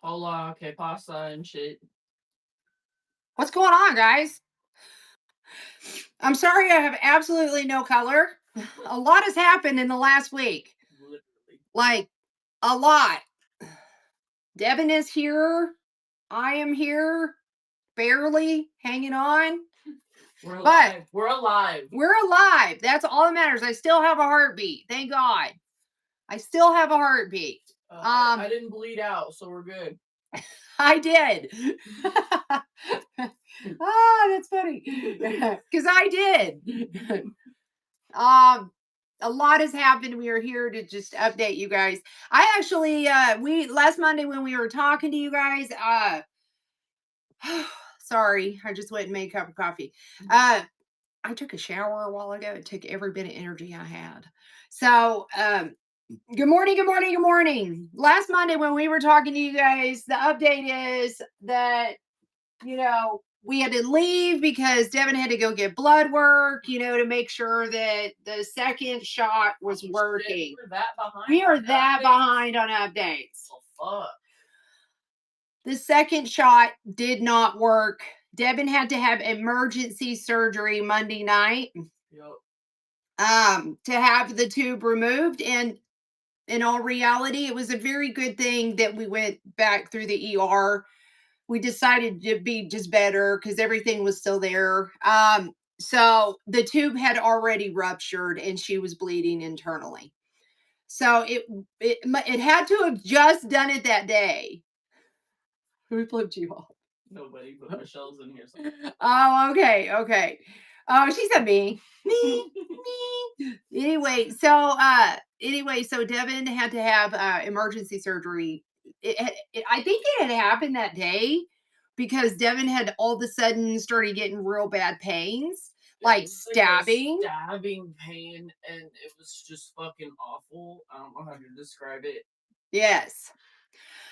Hola, que pasa and shit. What's going on, guys? I'm sorry I have absolutely no color. A lot has happened in the last week. Literally. Like, a lot. Devin is here. I am here. Barely hanging on. We're But alive. We're alive. we're alive. That's all that matters. I still have a heartbeat. Thank God. I still have a heartbeat. I didn't bleed out, so we're good. I did. That's funny. Because I did. A lot has happened. We are here to just update you guys. I actually we last Monday when we were talking to you guys, sorry, I just went and made a cup of coffee. I took a shower a while ago. It took every bit of energy I had. So good morning, good morning, good morning. Last Monday when we were talking to you guys, the update is that, we had to leave because Devin had to go get blood work, to make sure that the second shot was working. We're that behind. We are that behind on updates. Oh, fuck. The second shot did not work. Devin had to have emergency surgery Monday night. Yep. To have the tube removed. And in all reality, it was a very good thing that we went back through the ER. We decided to be just better because everything was still there. So the tube had already ruptured and she was bleeding internally. So it had to have just done it that day. Who flipped you off? Nobody, but Michelle's in here. Oh, okay. Oh, she said me. Me. Anyway, so Devin had to have emergency surgery. I think it had happened that day because Devin had all of a sudden started getting real bad pains, like stabbing. Stabbing pain, and it was just fucking awful. I don't know how to describe it. Yes.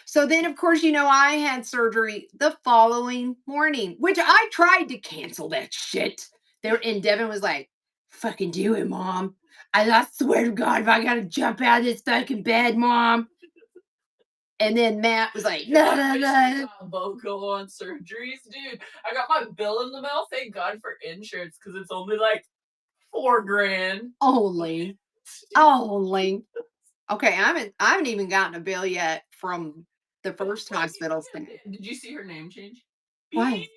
So then, of course, I had surgery the following morning, which I tried to cancel that shit. And Devin was like, fucking do it, Mom. I swear to God, if I got to jump out of this fucking bed, Mom. And then Matt was like, no. Both go on surgeries, dude. I got my bill in the mail. Thank God for insurance because it's only like $4,000. Only. Okay, I haven't even gotten a bill yet from the first hospital thing. Did you see her name change? Why?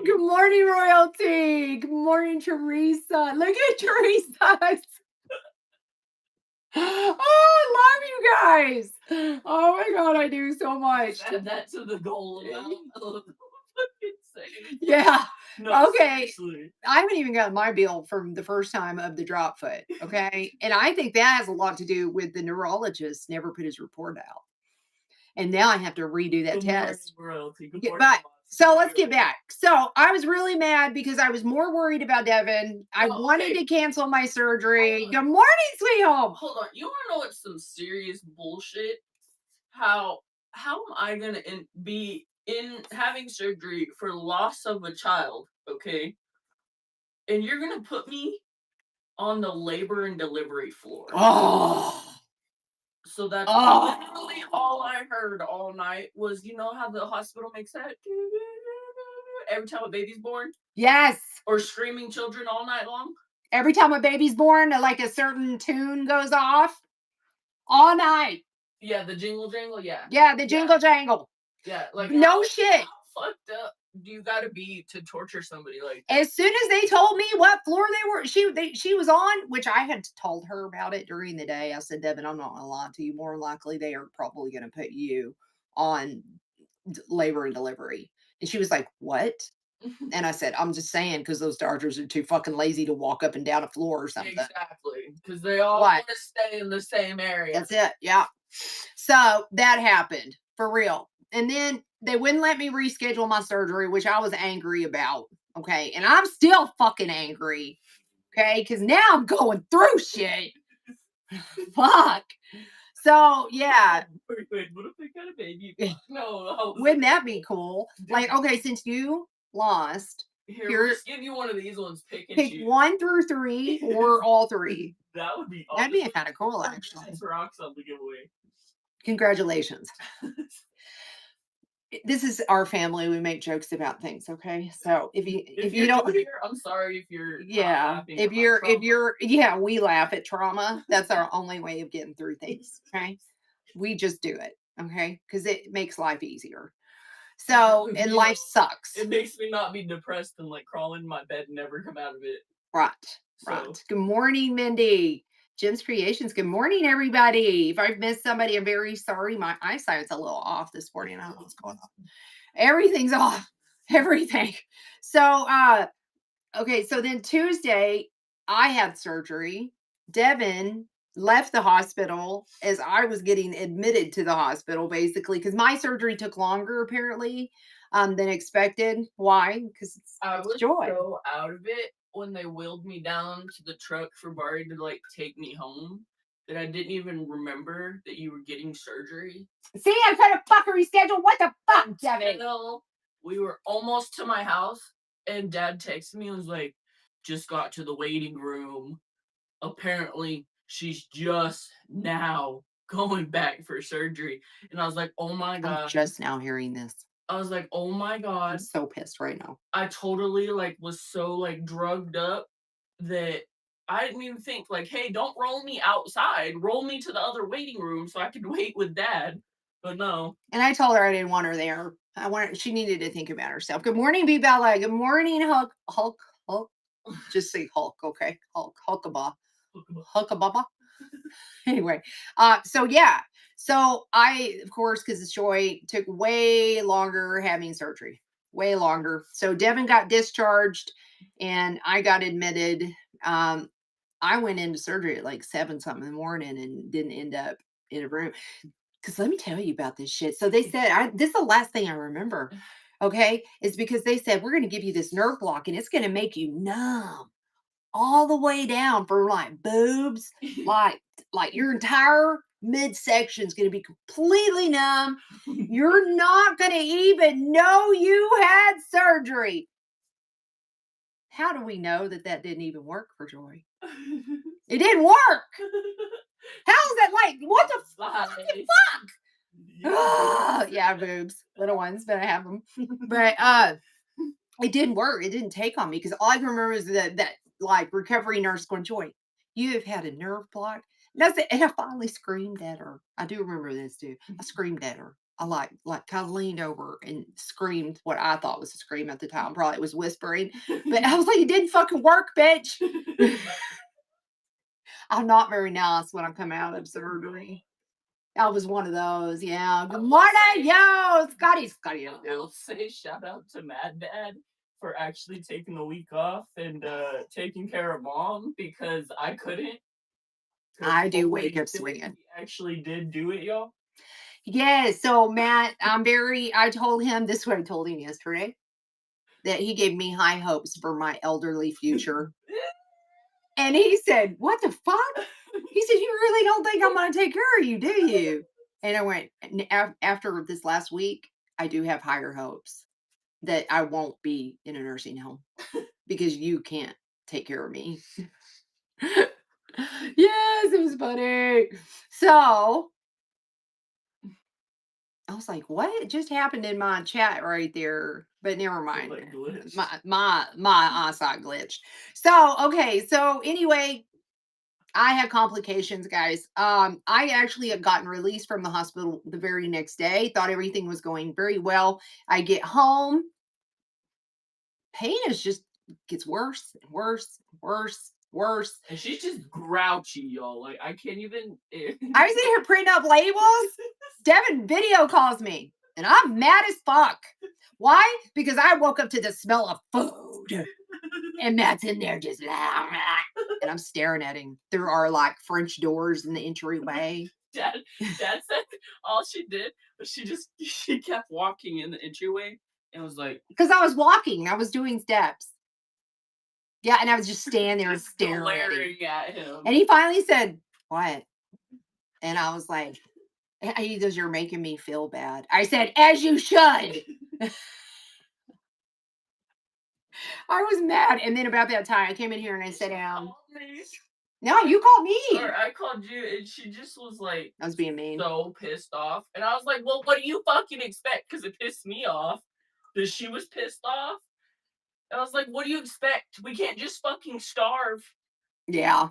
Good morning, royalty. Good morning, Teresa. Look at Teresa. Oh, I love you guys. Oh my God, I do so much. Add that to the goal. Yeah. No, okay. Seriously. I haven't even gotten my bill from the first time of the drop foot. Okay. And I think that has a lot to do with the neurologist never put his report out. And now I have to redo that test. So let's get back. So I was really mad because I was more worried about Devin. I wanted to cancel my surgery. Good morning, sweet home. Hold on. You want to know what's some serious bullshit? How am I going to be in having surgery for loss of a child, okay? And you're going to put me on the labor and delivery floor. Oh. So that's literally all I heard all night was, how the hospital makes that every time a baby's born? Yes. Or screaming children all night long? Every time a baby's born, like a certain tune goes off all night. Yeah, the jingle jangle, yeah. Yeah, the jingle jangle. Yeah, like no shit. How fucked up do you gotta be to torture somebody like that? As soon as they told me what floor they were, she was on, which I had told her about it during the day. I said, Devin, I'm not gonna lie to you. More likely, they are probably gonna put you on labor and delivery. And she was like, what? And I said, I'm just saying, because those Dodgers are too fucking lazy to walk up and down a floor or something. Exactly. Because they all want to stay in the same area. That's it. Yeah. So that happened for real. And then they wouldn't let me reschedule my surgery, which I was angry about. Okay. And I'm still fucking angry. Okay. Because now I'm going through shit. Fuck. So yeah. Wait, what if they got a baby? No. Wouldn't that be cool? Like, okay, since you lost Here, we'll Here, just give you one of these ones. Pick and pick choose. 1 through 3 or all 3. That would be That'd be honestly kind of cool, actually. that's rocks on the giveaway. Congratulations. This is our family. We make jokes about things, okay? So if you you're don't, new here, I'm sorry if you're not yeah, laughing if at my you're trauma. yeah, we laugh at trauma. That's our only way of getting through things, okay? We just do it, okay? Because it makes life easier. So, and You know, life sucks. it makes me not be depressed and like crawl in my bed and never come out of it. Right, So right. Good morning, Mindy. Jim's Creations. Good morning, everybody. If I've missed somebody, I'm very sorry. My eyesight's a little off this morning. I don't know what's going on. Everything's off. Everything. So okay, so then Tuesday I had surgery. Devin left the hospital as I was getting admitted to the hospital, basically, because my surgery took longer apparently than expected. Why? Because I it's was joy. so out of it when they wheeled me down to the truck for Barry to like take me home that I didn't even remember that you were getting surgery. See, I tried to fuck reschedule. What the fuck, Devin? Until we were almost to my house, and Dad texted me and was like, "Just got to the waiting room. Apparently, she's just now going back for surgery." And I was like, "Oh my I'm god!" just now hearing this. I was like, "Oh my I'm god!" so pissed right now. I totally like was so like drugged up that I didn't even think like, hey, don't roll me outside. Roll me to the other waiting room so I could wait with Dad. But no. And I told her I didn't want her there. I wanted she needed to think about herself. Good morning, B Bella. Good morning, Hulk. Hulk. Just say Hulk, okay? Hulkabah. Hulkababa. Anyway, so yeah. So I, of course, because it's joy, took way longer having surgery. Way longer. So Devin got discharged and I got admitted. Um, I went into surgery at like 7 something in the morning and didn't end up in a room. Because let me tell you about this shit. So they said, this is the last thing I remember. Okay. Is because they said, we're going to give you this nerve block and it's going to make you numb all the way down for like boobs, like your entire midsection is going to be completely numb. You're not going to even know you had surgery. How do we know that that didn't even work for Joy? It didn't work. How's that like? What the fuck? Yeah, boobs, little ones, but I have them. But it didn't work. It didn't take on me because all I can remember is that like recovery nurse going, Joy, you have had a nerve block. That's it. And I finally screamed at her. I do remember this too. I screamed at her. I like kind of leaned over and screamed what I thought was a scream at the time. Probably it was whispering, but I was like, it didn't fucking work, bitch. I'm not very nice when I come out of surgery. I was one of those. Yeah. Good morning, yo, Scotty. I will say shout out to Mad Dad for actually taking the week off and taking care of Mom because I couldn't. I do wake up swinging. He actually did do it, y'all. Yeah. So Matt, I told him this is what I told him yesterday. That he gave me high hopes for my elderly future. And he said, what the fuck? He said, you really don't think I'm going to take care of you, do you? And I went, after this last week, I do have higher hopes that I won't be in a nursing home because you can't take care of me. Yes, it was funny. So I was like, what just happened in my chat right there? But never mind. Like glitched. My eyesight glitched. So okay, so anyway, I had complications, guys. I actually had gotten released from the hospital the very next day. Thought everything was going very well. I get home. Pain is just gets worse and worse and worse, worse. And she's just grouchy, y'all. Like I can't even. I was in here printing up labels. Devin video calls me, and I'm mad as fuck. Why? Because I woke up to the smell of food, and Matt's in there just, and I'm staring at him through our like French doors in the entryway. Dad said all she did was she kept walking in the entryway and was like, because I was walking, I was doing steps. Yeah, and I was just standing there and staring at him. And he finally said, "What?" And I was like, he goes, "You're making me feel bad." I said, "As you should." I was mad. And then about that time, I came in here and I sat She down. called me, No, you called or me. I called you, and she just was like I was being mean. so pissed off. And I was like, well, what do you fucking expect? Because it pissed me off that she was pissed off. And I was like, what do you expect? We can't just fucking starve. Yeah.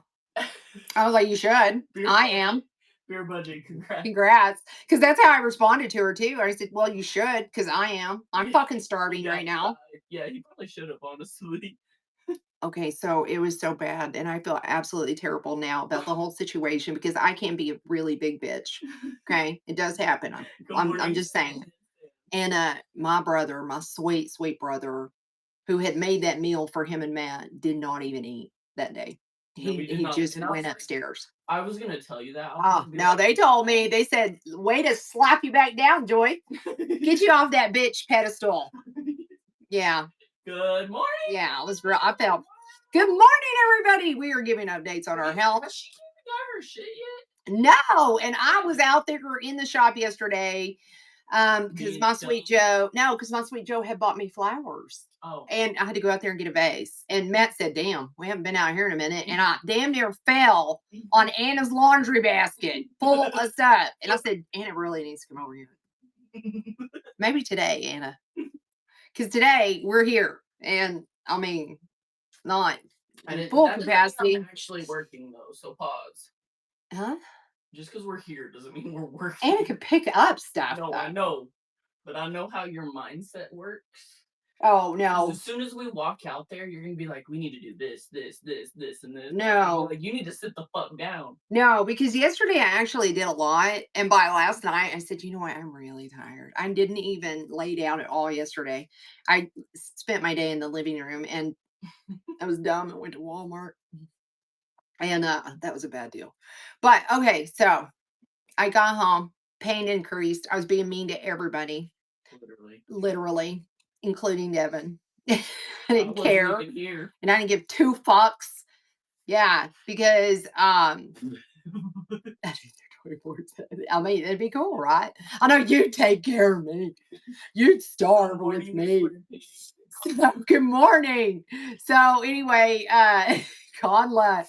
I was like, you should. Beer I budget. am. Beer budget, congrats. Congrats. Because that's how I responded to her too. I said, well, you should, because I am. I'm Yeah, fucking starving yeah, right now. yeah, he probably should have, honestly. Okay, so it was so bad, and I feel absolutely terrible now about the whole situation because I can be a really big bitch. Okay, it does happen. Good I'm morning, just saying. Sam. And my brother, my sweet sweet brother, who had made that meal for him and Matt, did not even eat that day. No, He we did he not. just And I was went like, upstairs. I was gonna tell you that. I was Oh, gonna be no, like, they told me. They said, "Way to slap you back down, Joy. Get you off that bitch pedestal." Yeah, good morning. yeah, it was real. I felt. Good morning, everybody. We are giving updates on our Wait, health. has she even got her shit yet? No, and I was out there in the shop yesterday, because Being my dumb. sweet Joe no, because my sweet Joe had bought me flowers, Oh, and I had to go out there and get a vase, and Matt said, "Damn, we haven't been out here in a minute," and I damn near fell on Anna's laundry basket full of stuff, and I said, "Anna really needs to come over here. Maybe today, Anna, because today we're here, and I mean, not in full that doesn't mean capacity." I'm actually working though. So pause. Huh? Just because we're here doesn't mean we're Anna working. could pick up stuff, No, I though. know, but I know how your mindset works. Oh, 'Cause no. as soon as we walk out there, you're gonna be like, we need to do this, this, this, this, and this. And I'm gonna be No. like, you need to sit the fuck down. No, because yesterday I actually did a lot, and by last night, I said, "You know what? I'm really tired." I didn't even lay down at all yesterday. I spent my day in the living room, and I was dumb and went to Walmart, and, that was a bad deal. But, okay, so I got home, pain increased. I was being mean to everybody, Literally. literally, including Devin. I I didn't wasn't care, even here. and I didn't give 2 fucks. Yeah, because, I mean, it'd be cool, right? I know you'd take care of me. You'd starve with Morning, me. Slippy. So, good morning. So anyway, Conla,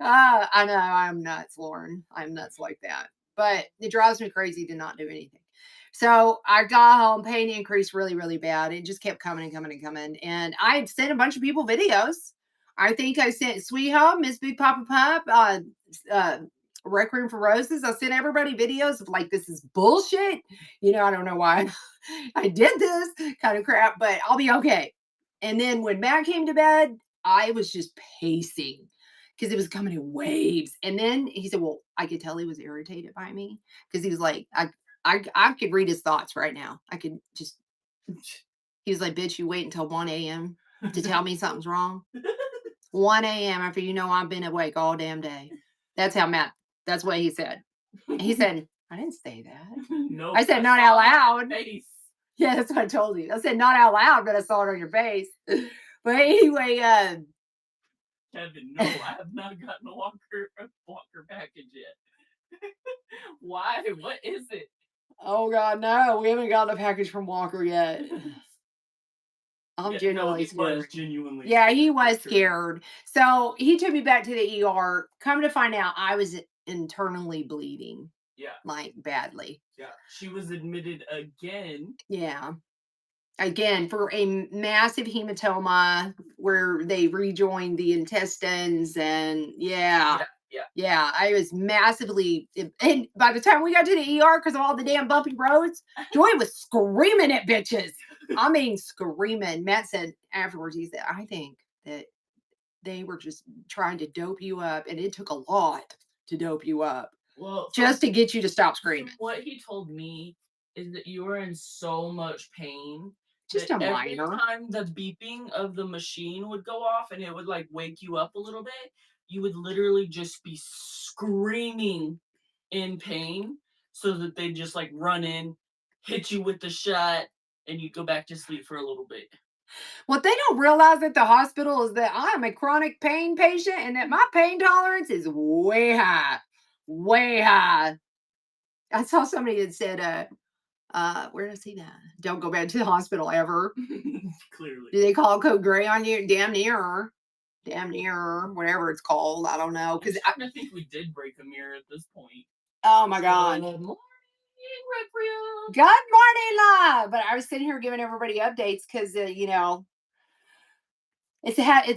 I know I'm nuts, Lauren. I'm nuts like that. But it drives me crazy to not do anything. So I got home, pain increased really, really bad. It just kept coming and coming and coming. And I had sent a bunch of people videos. I think I sent Sweet Home, Miss Big Papa Pup, uh, Rec Room for Roses. I sent everybody videos of like, this is bullshit. I don't know why I did this kind of crap, but I'll be okay. And then when Matt came to bed, I was just pacing because it was coming in waves. And then he said, well, I could tell he was irritated by me because he was like, I could read his thoughts right now. I could just, he was like, bitch, you wait until 1 a.m. to tell me something's wrong. 1 a.m. after I've been awake all damn day. That's what he said. He said, I didn't say that. No, I said, not out loud. Face. Yeah, that's what I told you. I said, not out loud, but I saw it on your face. But anyway, Kevin, no, I have not gotten a walker package yet. Why? What is it? oh God, no, we haven't gotten a package from Walker yet. I'm genuinely scared. Genuinely. Yeah, he was scared. So he took me back to the ER. Come to find out, I was internally bleeding. Yeah. Like badly. Yeah. She was admitted again. Yeah. Again, for a massive hematoma where they rejoined the intestines, and yeah. I was massively, and by the time we got to the ER, because of all the damn bumpy roads, Joy was screaming at bitches. I mean, screaming. Matt said afterwards, he said, I think that they were just trying to dope you up, and it took a lot to dope you up. Well, just to get you to stop screaming. What he told me is that you were in so much pain. Just a every minor. time the beeping of the machine would go off and it would like wake you up a little bit, you would literally just be screaming in pain so that they'd just like run in, hit you with the shot, and you'd go back to sleep for a little bit. What they don't realize at the hospital is that I am a chronic pain patient and that my pain tolerance is way high. Way high. I saw somebody that said, Where did I see that? Don't go back to the hospital ever. Clearly. Do they call code gray on you? Damn near. Damn near, whatever it's called. I don't know. I'm Because starting to think we did break a mirror at this point. oh my God. Good morning, Requiem. Good morning, love. But I was sitting here giving everybody updates because it's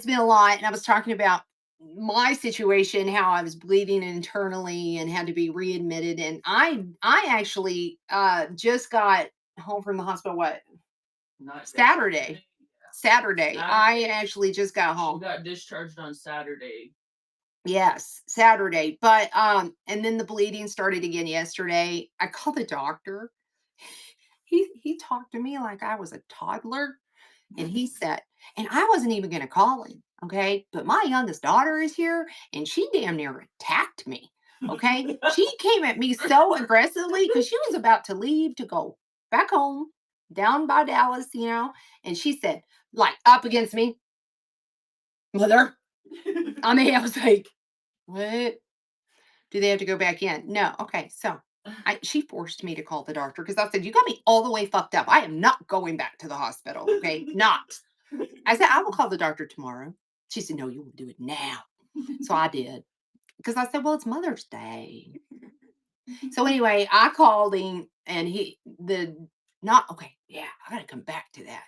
been a lot, and I was talking about my situation, how I was bleeding internally and had to be readmitted, and I actually just got home from the hospital. What Not Saturday? Saturday. I Saturday. actually just got She home. got discharged on Saturday. Yes, Saturday. But and then the bleeding started again yesterday. I called the doctor. He talked to me like I was a toddler. And he said, and I wasn't even going to call him. Okay. But my youngest daughter is here and she damn near attacked me. Okay. She came at me so aggressively because she was about to leave to go back home down by Dallas, and she said, like, up against me, mother. I mean, I was like, what? Do they have to go back in? No. Okay. So she forced me to call the doctor because I said, you got me all the way fucked up. I am not going back to the hospital. Okay. Not. I said, I will call the doctor tomorrow. She said, no, you will do it now. So I did. Because I said, well, it's Mother's Day. So anyway, I called him and okay, yeah, I gotta come back to that.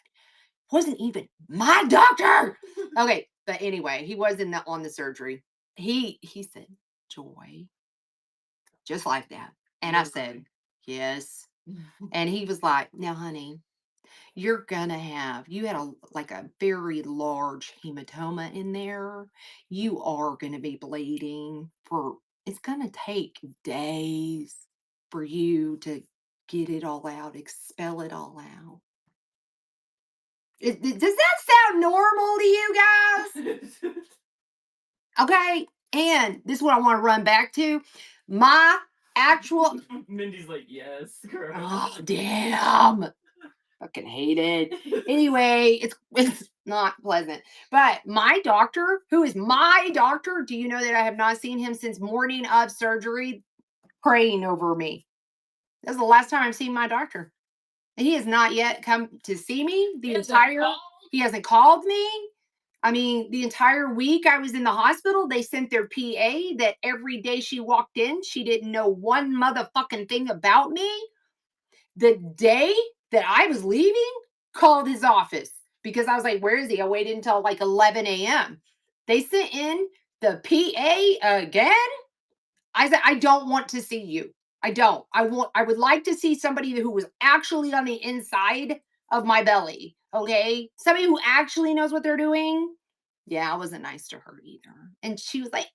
Wasn't even my doctor. Okay, but anyway, he was on the surgery. He said, Joy, just like that. And I said, yes. And he was like, now, honey, you had a very large hematoma in there. You are going to be bleeding it's going to take days for you to get it all out, expel it all out. Does that sound normal to you guys? Okay. And this is what I want to run back to. My actual. Mindy's like, yes, girl. Oh, damn. Fucking hate it. Anyway, it's not pleasant. But my doctor, who is my doctor, do you know that I have not seen him since morning of surgery, praying over me? That's the last time I've seen my doctor. And he has not yet come to see me. He hasn't called me. I mean, the entire week I was in the hospital, they sent their PA that every day she walked in, she didn't know one motherfucking thing about me. The day that I was leaving, called his office because I was like, where is he? I waited until like 11 a.m. They sent in the PA again. I said, I don't want to see you. I don't. I would like to see somebody who was actually on the inside of my belly. Okay. Somebody who actually knows what they're doing. Yeah, I wasn't nice to her either. And she was like,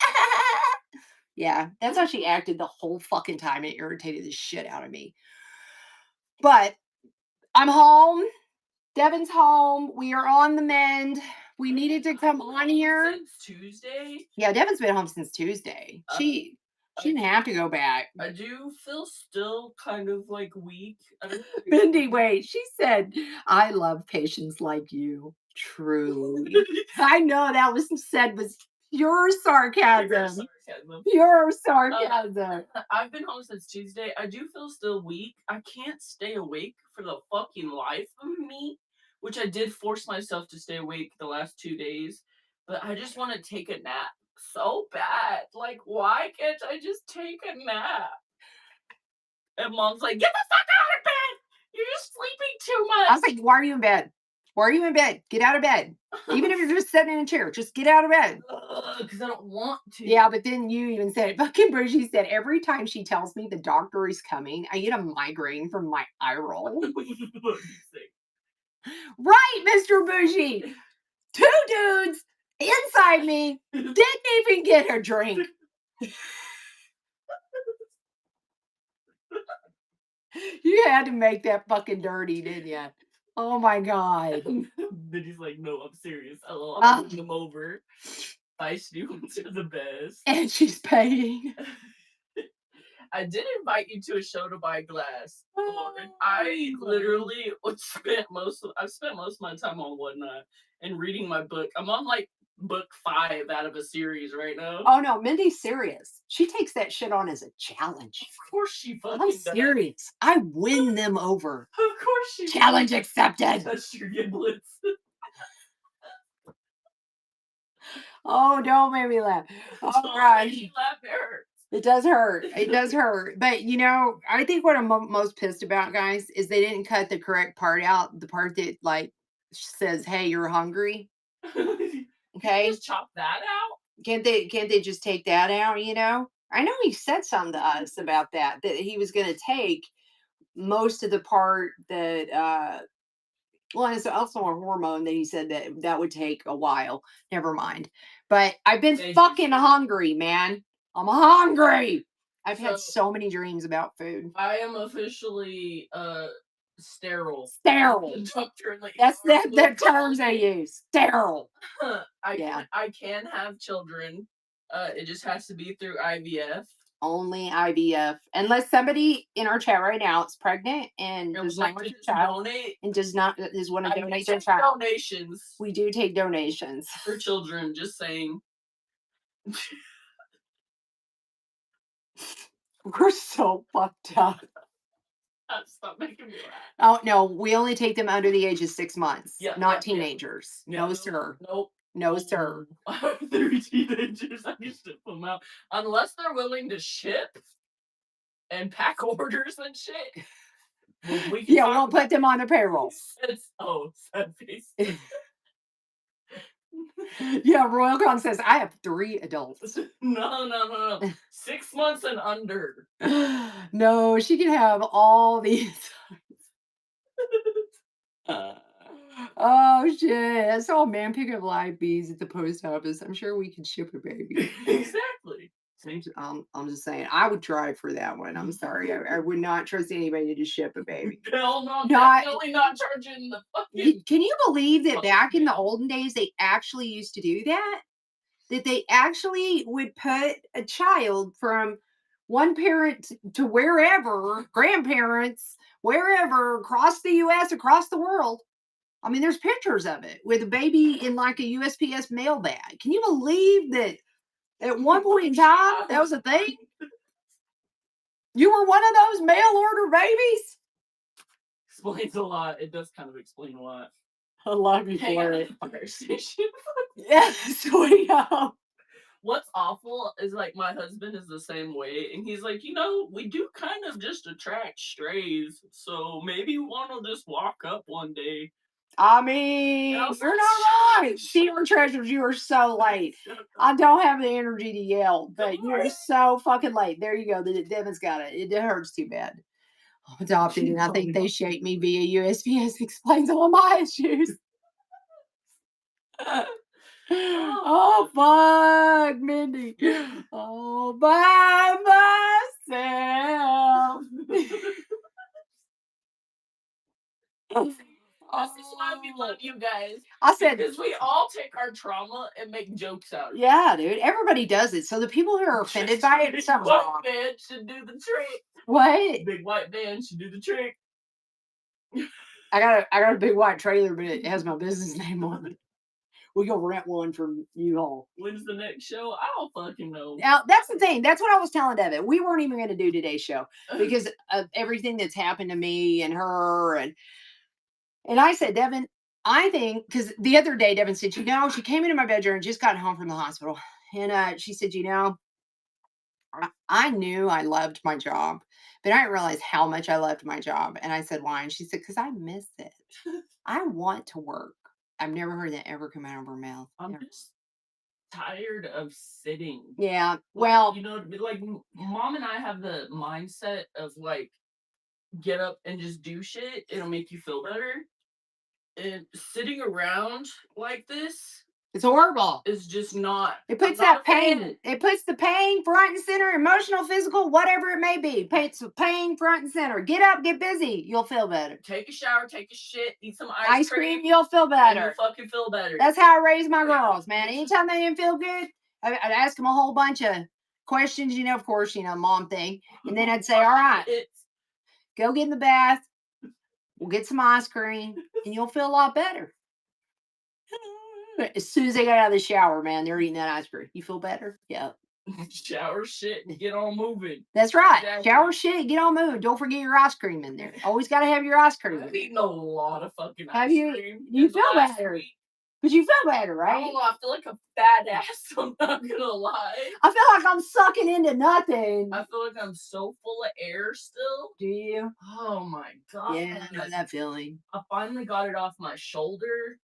yeah, that's how she acted the whole fucking time. It irritated the shit out of me. But I'm home. Devin's home. We are on the mend. We needed to come on here. Since Tuesday? Yeah, Devin's been home since Tuesday. She didn't have to go back. I do feel still kind of like weak. Mindy, wait. She said, I love patients like you. Truly. I know that was said with pure sarcasm. Pure sarcasm. I've been home since Tuesday. I do feel still weak. I can't stay awake for the fucking life of me, which I did force myself to stay awake the last 2 days, but I just want to take a nap so bad. Like, why can't I just take a nap? And Mom's like, get the fuck out of bed! You're just sleeping too much. I was like, why are you in bed? Why are you in bed? Get out of bed. Even if you're just sitting in a chair, just get out of bed. Because I don't want to. Yeah, but then you even said it. Fucking Bridgie said every time she tells me the doctor is coming, I get a migraine from my eye roll. Right, Mr. Bougie. 2 dudes inside me didn't even get a drink. You had to make that fucking dirty, didn't you? Oh my God. Then he's like, no, I'm serious. I'm bringing them over. Thai students are the best. And she's paying. I did invite you to a show to buy glass. I literally I've spent most of my time on Whatnot and reading my book. I'm on like book 5 out of a series right now. Oh no, Mindy's serious. She takes that shit on as a challenge. Of course she I'm fucking does. serious. I win them over. Of course she Challenge does. accepted. That's your giblets. Oh, don't make me laugh. All Don't right. make me laugh, it hurts. It does hurt. It does hurt. But you know, I think what I'm most pissed about, guys, is they didn't cut the correct part out. The part that like says, "Hey, you're hungry." Okay. Just chop that out. Can't they just take that out, you know? I know he said something to us about that he was gonna take most of the part that well, it's also a hormone that he said that would take a while. Never mind. But I've been Thank you. fucking hungry, man. I'm hungry. I've had So- so many dreams about food. I am officially sterile. Sterile. The doctor in the That's ER the will call terms they me. use. Sterile. I can have children. It just has to be through IVF. Only IVF. Unless somebody in our chat right now is pregnant and And does would not like want to their child donate. and does want to I donate do their take child. donations We do take donations. for children. Just saying. We're so fucked up. Stop making me laugh. Oh no, we only take them under the age of 6 months, Yeah, not yeah. teenagers. Yeah, No, sir. Nope. No, sir. I have 3 teenagers. I can ship them out unless they're willing to ship and pack orders and shit. We can Yeah, talk we'll about put them on the payroll. sad face. Yeah, RoyalCon says I have 3 adults. No. 6 months and under. No, she can have all these. Oh shit! I saw a man pick up live bees at the post office. I'm sure we could ship a baby. Exactly. I'm just saying, I would try for that one. I'm sorry, I would not trust anybody to just ship a baby. Hell no, Not- definitely not charging the fucking. Can you believe that Oh, back in the man. olden days they actually used to do that? That they actually would put a child from one parent to wherever, grandparents, wherever, across the US, across the world. I mean, there's pictures of it with a baby in like a USPS mail bag. Can you believe that at one point in time that was a thing? You were one of those mail order babies? Explains a lot. It does kind of explain a lot. I love you Hang for on, it. fire station. Yes, we know. What's awful is like my husband is the same way, and he's like, we do kind of just attract strays, so maybe one will just walk up one day. I mean, And I was you're like, not right. "Shut Seymour Treasures, you are so late. Shut up." I don't have the energy to yell, but you're Alright. so fucking late. There you go. Devin's got it. It hurts too bad. I'm adopted, and I think they shape me via USPS. Explains all my issues. Oh fuck, Mindy. All by myself. This is why we love you guys. I said, Because we all take our trauma and make jokes out of it. yeah, dude. Everybody does it. So the people who are offended by it, Big something's white wrong. man should do the trick. What? Big white man should do the trick. I got a big white trailer, but it has my business name on it. We go rent one from U-Haul. When's the next show? I don't fucking know. Now that's the thing. That's what I was telling Devin. We weren't even going to do today's show because of everything that's happened to me and her, and I said, Devin, I think because the other day Devin said, she came into my bedroom and just got home from the hospital, and she said, I knew I loved my job, but I didn't realize how much I loved my job. And I said, why? And she said, because I miss it. I want to work. I've never heard that ever come out of her mouth. I'm Never. just tired of sitting. Yeah. Like, Well, like mom and I have the mindset of like, get up and just do shit. It'll make you feel better. And sitting around like this it's horrible. is just not. It puts I'm not that a fan. pain. It puts the pain front and center, emotional, physical, whatever it may be. Puts pain front and center. Get up, get busy. You'll feel better. Take a shower, take a shit, eat some Ice cream, cream, you'll feel and better. you'll fucking feel better. That's how I raise my girls, man. Anytime they didn't feel good, I'd ask them a whole bunch of questions, of course, mom thing. And then I'd say, all right, go get in the bath. We'll get some ice cream and you'll feel a lot better. As soon as they got out of the shower, man, they're eating that ice cream. You feel better? Yeah. Shower shit and get on moving. That's right. Exactly. Shower shit, get on moving. Don't forget your ice cream in there. Always got to have your ice cream. I've eaten a lot of fucking Have ice you? cream. You in the feel last better. week. But you feel better, I right? don't know. I feel like a fat ass. I'm not gonna lie. I feel like I'm sucking into nothing. I feel like I'm so full of air still. Do you? Oh my god. Yeah, I know that feeling. I finally got it off my shoulder.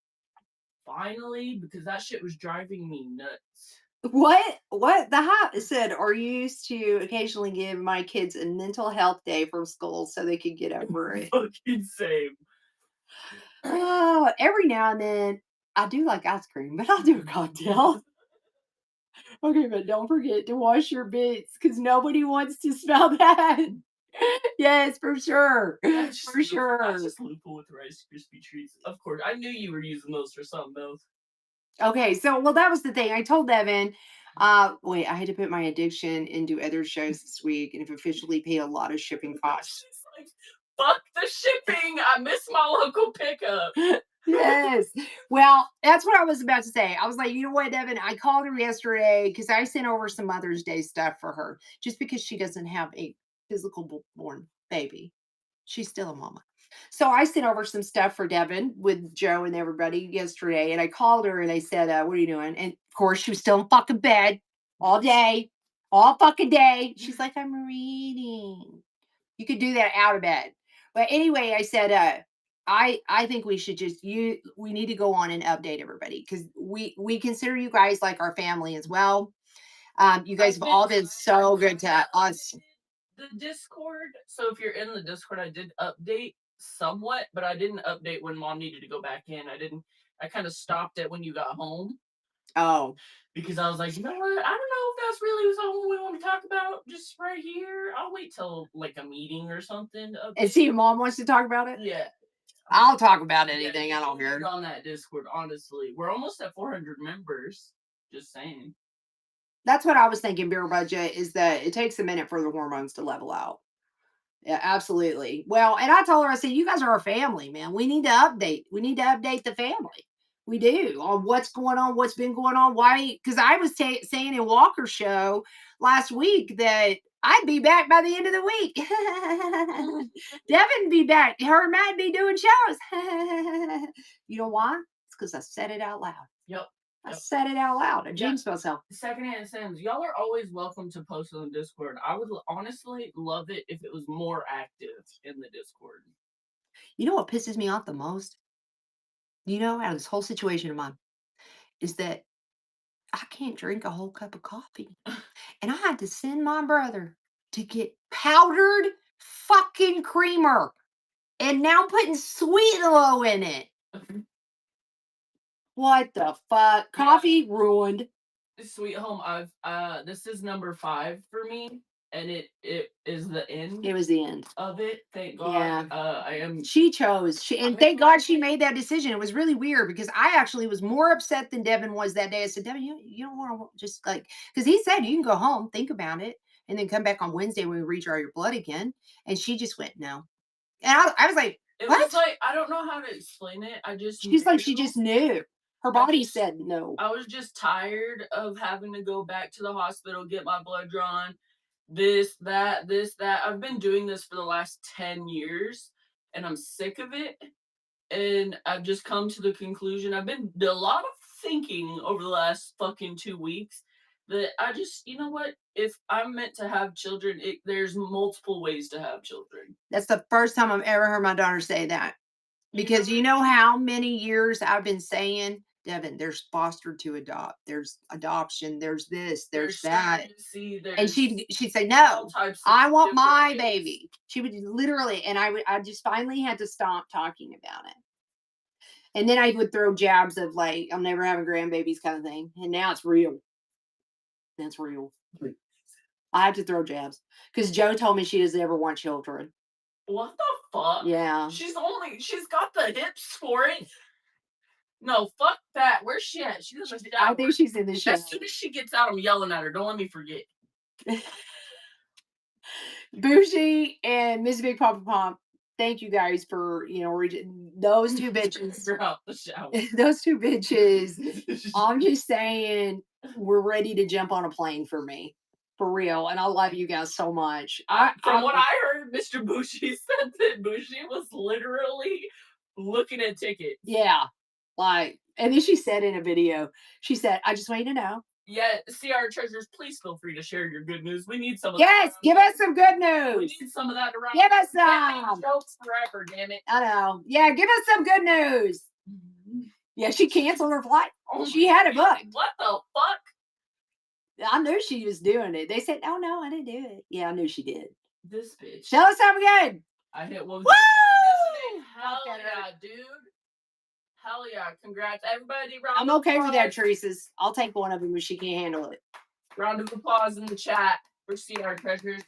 Finally, because that shit was driving me nuts. What? The hop said, are you used to occasionally give my kids a mental health day from school so they could get over it? Fucking same. Oh, every now and then I do like ice cream, but I'll do a cocktail. Okay, but don't forget to wash your bits because nobody wants to smell that. Yes, for sure. That's For sure. That's just loophole with Rice Krispie treats. Of course, I knew you were using those for something else. Okay, so well, that was the thing. I told Devin, wait, I had to put my addiction into other shows this week and have officially paid a lot of shipping costs. She's like, fuck the shipping. I miss my local pickup. Yes. Well, that's what I was about to say. I was like, you know what, Devin? I called her yesterday because I sent over some Mother's Day stuff for her just because she doesn't have a physical born baby. She's still a mama. So I sent over some stuff for Devin with Joe and everybody yesterday. And I called her and I said, what are you doing? And of course, she was still in fucking bed all day, all fucking day. She's like, I'm reading. You could do that out of bed. But anyway, I said, I think we should we need to go on and update everybody because we consider you guys like our family as well. You guys have all been so good to us. The Discord. So if you're in the Discord, I did update somewhat, but I didn't update when mom needed to go back in. I kind of stopped it when you got home. Oh. Because I was like, you know what? I don't know if that's really something we want to talk about just right here. I'll wait till like a meeting or something. And see if mom wants to talk about it? Yeah. I'll talk about anything. I don't care. On that Discord, honestly. We're almost at 400 members. Just saying. That's what I was thinking, Beer Budget, is that it takes a minute for the hormones to level out. Yeah, absolutely. Well, and I told her, I said, you guys are our family, man. We need to update. We need to update the family. We do on what's going on, what's been going on. Why? Because I was saying in Walker's show last week that I'd be back by the end of the week. Devin be back. Her and Matt be doing shows. You know why? It's because I said it out loud. Yep. I said it out loud. I jinxed myself. Secondhand Sims, y'all are always welcome to post on the Discord. I would honestly love it if it was more active in the Discord. You know what pisses me off the most? You know, out of this whole situation of mine, is that I can't drink a whole cup of coffee. And I had to send my brother to get powdered fucking creamer. And now I'm putting Sweet Low in it. What the fuck? Coffee ruined. Sweet Home, this is number 5 for me. And it is the end. It was the end of it. Thank God. Yeah. She chose. And thank God she made that decision. It was really weird because I actually was more upset than Devin was that day. I said, Devin, you don't want to just like, because he said you can go home, think about it, and then come back on Wednesday when we redraw your blood again. And she just went, no. And I was like, it what? was like, I don't know how to explain it. She's like, she just knew. Her body said no. I was just tired of having to go back to the hospital, get my blood drawn. This, that. I've been doing this for the last 10 years and I'm sick of it. And I've just come to the conclusion. I've been a lot of thinking over the last fucking 2 weeks that I just, you know what? If I'm meant to have children, there's multiple ways to have children. That's the first time I've ever heard my daughter say that. Because you know how many years I've been saying, Devin, there's foster to adopt, there's adoption, there's this, there's that. And she'd say, no, I want my baby. She would literally, and I just finally had to stop talking about it. And then I would throw jabs of like, I'm never having grandbabies kind of thing. And now it's real. That's real. I have to throw jabs because Joe told me she doesn't ever want children. What the fuck? Yeah. She's got the hips for it. No, fuck that. Where's she at? She doesn't. I think she's in the show. As soon as she gets out, I'm yelling at her. Don't let me forget. Bougie and Miss Big Papa Pump thank you guys for those two bitches. Figure out the shower. Those two bitches. I'm just saying, we're ready to jump on a plane for me, for real. And I love you guys so much. From what I heard, Mr. Bushi said that Bushi was literally looking at tickets. Yeah, like, and then she said in a video, she said, "I just want you to know." Yeah, CR treasures, please feel free to share your good news. We need some of Yes, that. give us some good We news. need some of that around. Give us Can't some. make jokes forever, damn it. I know. Yeah, give us some good news. Yeah, she canceled her flight. Oh She my had it God, booked. what the fuck? I knew she was doing it. They said, "Oh no, I didn't do it." Yeah, I knew she did. This bitch. Show us something good. I hit what was Woo! yesterday. Hell Okay, yeah, dude. Hell yeah. Congrats. Everybody, round I'm of okay with that, applause. Teresa's. I'll take one of them if she can't handle it. Round of applause in the chat for CR treasures.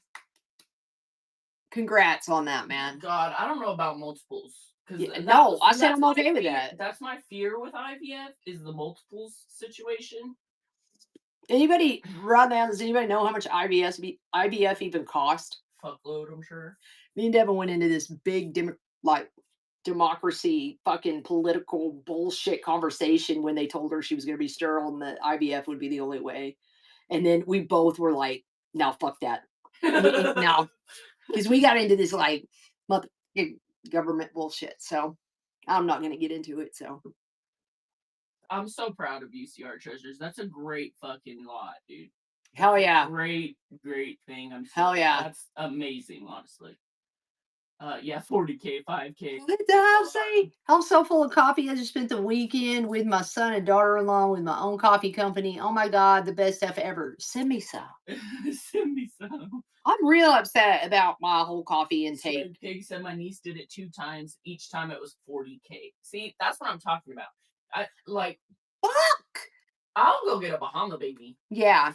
Congrats on that, man. God, I don't know about multiples. Yeah, no, I said I'm okay with that. That's my fear with IVF is the multiples situation. Anybody right now? Does anybody know how much IVF even cost? Fuckload, I'm sure. Me and Devin went into this big democracy fucking political bullshit conversation when they told her she was going to be sterile and the IVF would be the only way. And then we both were like, "No, fuck that, no," because we got into this like government bullshit. So I'm not going to get into it. So I'm so proud of you, CR treasures. That's a great fucking lot, dude. Hell yeah. Great thing. Hell yeah. That's amazing, honestly. Yeah, 40K, 5K. What the hell say? I'm so full of coffee. I just spent the weekend with my son and daughter-in-law with my own coffee company. Oh my God, the best stuff ever. Send me some. Send me some. I'm real upset about my whole coffee intake. Sled Pig said my niece did it 2 times. Each time it was 40K. See, that's what I'm talking about. Fuck. I'll go get a Bahama baby. Yeah.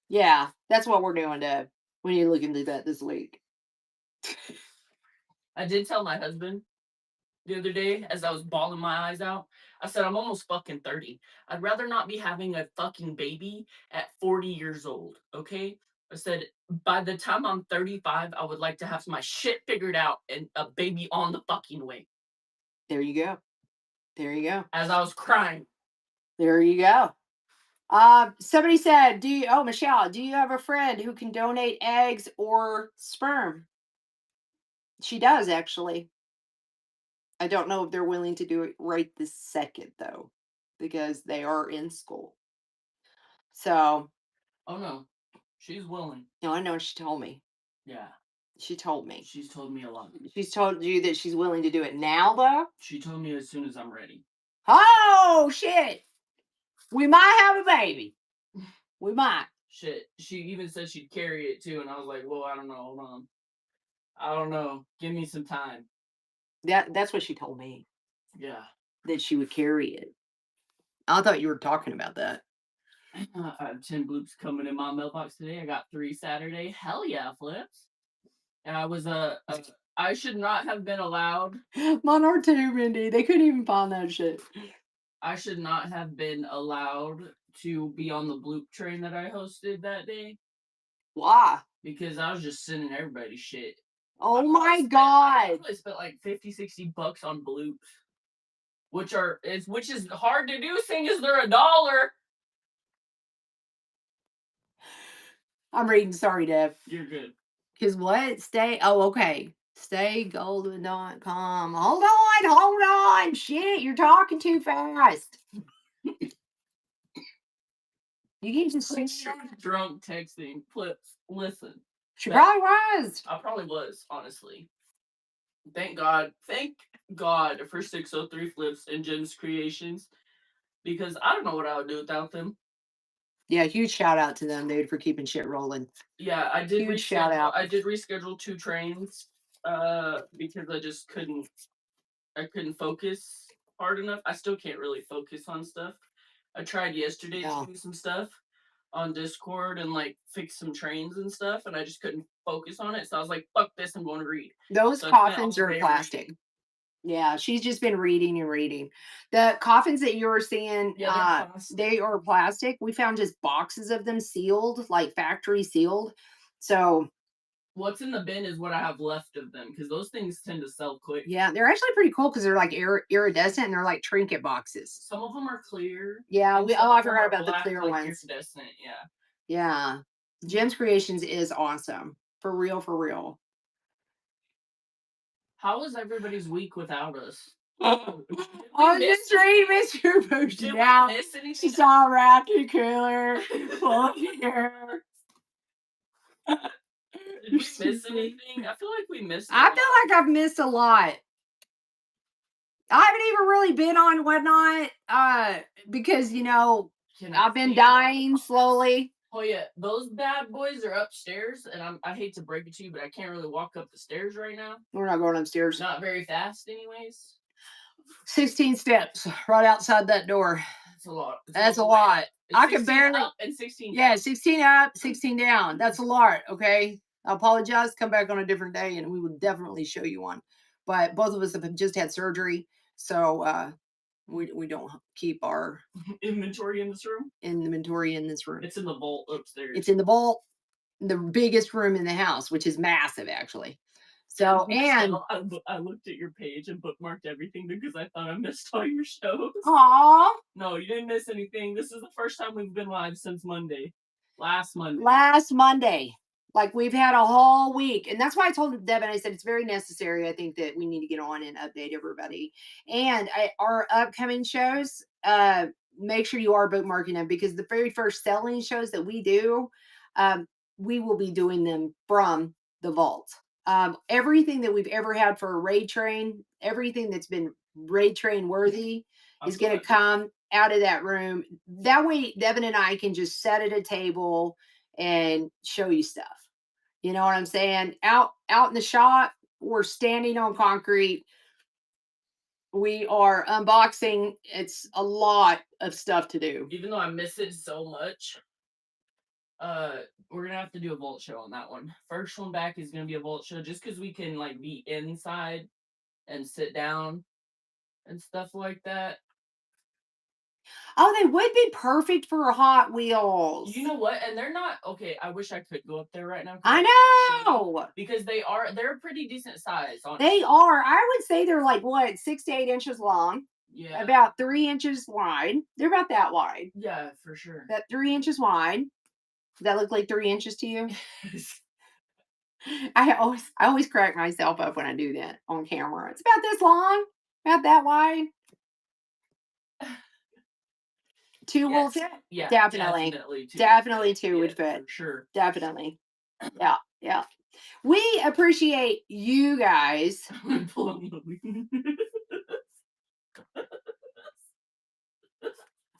Yeah. That's what we're doing, Deb. We need to look into that this week. I did tell my husband the other day as I was bawling my eyes out. I said, I'm almost fucking 30. I'd rather not be having a fucking baby at 40 years old, okay? I said, by the time I'm 35, I would like to have my shit figured out and a baby on the fucking way. There you go. There you go. As I was crying. There you go. Somebody said, Michelle, do you have a friend who can donate eggs or sperm? She does, actually. I don't know if they're willing to do it right this second, though, because they are in school. So. Oh, no. She's willing. No, I know. She told me. Yeah. She told me. She's told me a lot. She's told you that she's willing to do it now, though? She told me as soon as I'm ready. Oh, shit. We might have a baby. We might. Shit. She even said she'd carry it, too, and I was like, well, I don't know. Hold on. I don't know. Give me some time. That's what she told me. Yeah. That she would carry it. I thought you were talking about that. I have 10 bloops coming in my mailbox today. I got 3 Saturday. Hell yeah, flips. And I was I should not have been allowed. Mine are too, Mindy. They couldn't even find that shit. I should not have been allowed to be on the bloop train that I hosted that day. Why? Because I was just sending everybody shit. Oh my God. I spent like $50-$60 on bloops. Which is hard to do, seeing as they're $1. I'm reading. Sorry, Deb. You're good. Because what? Okay. StayGolden.com. Hold on. Shit, you're talking too fast. You can just drunk texting. Flips. Listen. She probably was. I probably was, honestly. Thank God for 603 Flips and Jim's Creations. Because I don't know what I would do without them. Yeah, huge shout out to them, dude, for keeping shit rolling. Yeah, I did huge shout out. I did reschedule 2 trains because I just couldn't focus hard enough. I still can't really focus on stuff. I tried yesterday to do some stuff on Discord and like fix some trains and stuff, and I just couldn't focus on it. So I was like, fuck this, I'm going to read. Those coffins are plastic. Yeah, she's just been reading and reading. The coffins that you were seeing, they are plastic. We found just boxes of them sealed, like factory sealed. So What's in the bin is what I have left of them because those things tend to sell quick. Yeah, they're actually pretty cool because they're like iridescent and they're like trinket boxes. Some of them are clear. Yeah, And we some oh I of them forgot are about the black, clear like ones. iridescent. Yeah. Yeah. Gems Creations is awesome. For real, for real. How was everybody's week without us? Oh, Did we just read Mr. Post Did now. we miss anything? She's all wrapped in cooler, full of hair. Did we miss anything? I feel like we missed. I feel like I've missed a lot. I haven't even really been on whatnot, because I've been dying slowly. Oh yeah, those bad boys are upstairs, and I hate to break it to you, but I can't really walk up the stairs right now. We're not going upstairs. Not very fast, anyways. 16 steps right outside that door. That's a lot. That's a lot. I can 16 barely up and 16 down. Yeah, 16 up, 16 down. That's a lot. Okay. I apologize. Come back on a different day and we will definitely show you one. But both of us have just had surgery. So we don't keep our Inventory in this room. inventory in this room. It's in the vault upstairs. It's in the vault, the biggest room in the house, which is massive actually. So and I looked at your page and bookmarked everything because I thought I missed all your shows. Aw. No, you didn't miss anything. This is the first time we've been live since Monday. Last Monday. Last Monday. Like we've had a whole week. And that's why I told Devin, I said it's very necessary. I think that we need to get on and update everybody. And our upcoming shows, make sure you are bookmarking them because the very first selling shows that we do, we will be doing them from the vault. Everything that we've ever had for a raid train, everything that's been raid train worthy is going to come out of that room. That way, Devin and I can just sit at a table and show you stuff. You know what I'm saying? Out in the shop, we're standing on concrete. We are unboxing. It's a lot of stuff to do. Even though I miss it so much, we're gonna have to do a vault show on that one. First one back is gonna be a vault show just because we can like be inside and sit down and stuff like that. Oh, they would be perfect for Hot Wheels. You know what? And they're not okay. I wish I could go up there right now. I know because they're a pretty decent size. Honestly. They are. I would say they're like what 6 to 8 inches long. Yeah. About 3 inches wide. They're about that wide. Yeah, for sure. About 3 inches wide. Does that look like 3 inches to you? I always crack myself up when I do that on camera. It's about this long, about that wide. Two will fit. Yeah, definitely two would fit. For sure, definitely. Yeah. We appreciate you guys.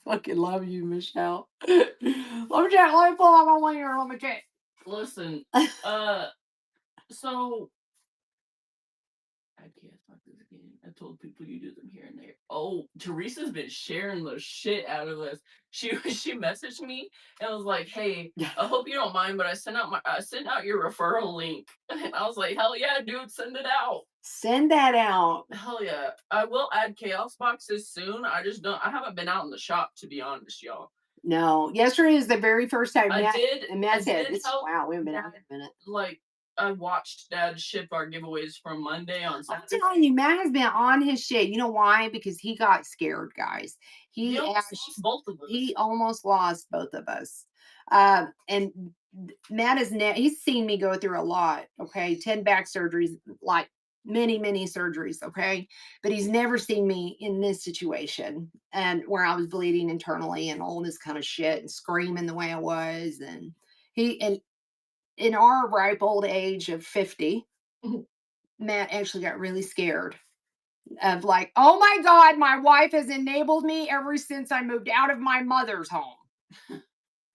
Fucking love you, Michelle. Let me pull out my wiener. Let me check. Listen, so I can't talk this again. I told people you do them here and there. Oh, Teresa's been sharing the shit out of us. She messaged me and was like, "Hey, I hope you don't mind, but I sent out your referral link." And I was like, "Hell yeah, dude, send it out. Send that out. Hell yeah. I will add chaos boxes soon. I haven't been out in the shop to be honest, y'all. No, yesterday is the very first time I did. Wow, we haven't been out in a minute. Like I watched Dad ship our giveaways from Monday on Saturday. I'm telling you, Matt has been on his shit. You know why? Because he got scared, guys. He almost lost both of us. He almost lost both of us. And Matt he's seen me go through a lot. Okay, 10 back surgeries, like many surgeries. Okay, but he's never seen me in this situation and where I was bleeding internally and all this kind of shit and screaming the way I was. And in our ripe old age of 50, Matt actually got really scared of like, oh my God, my wife has enabled me ever since I moved out of my mother's home.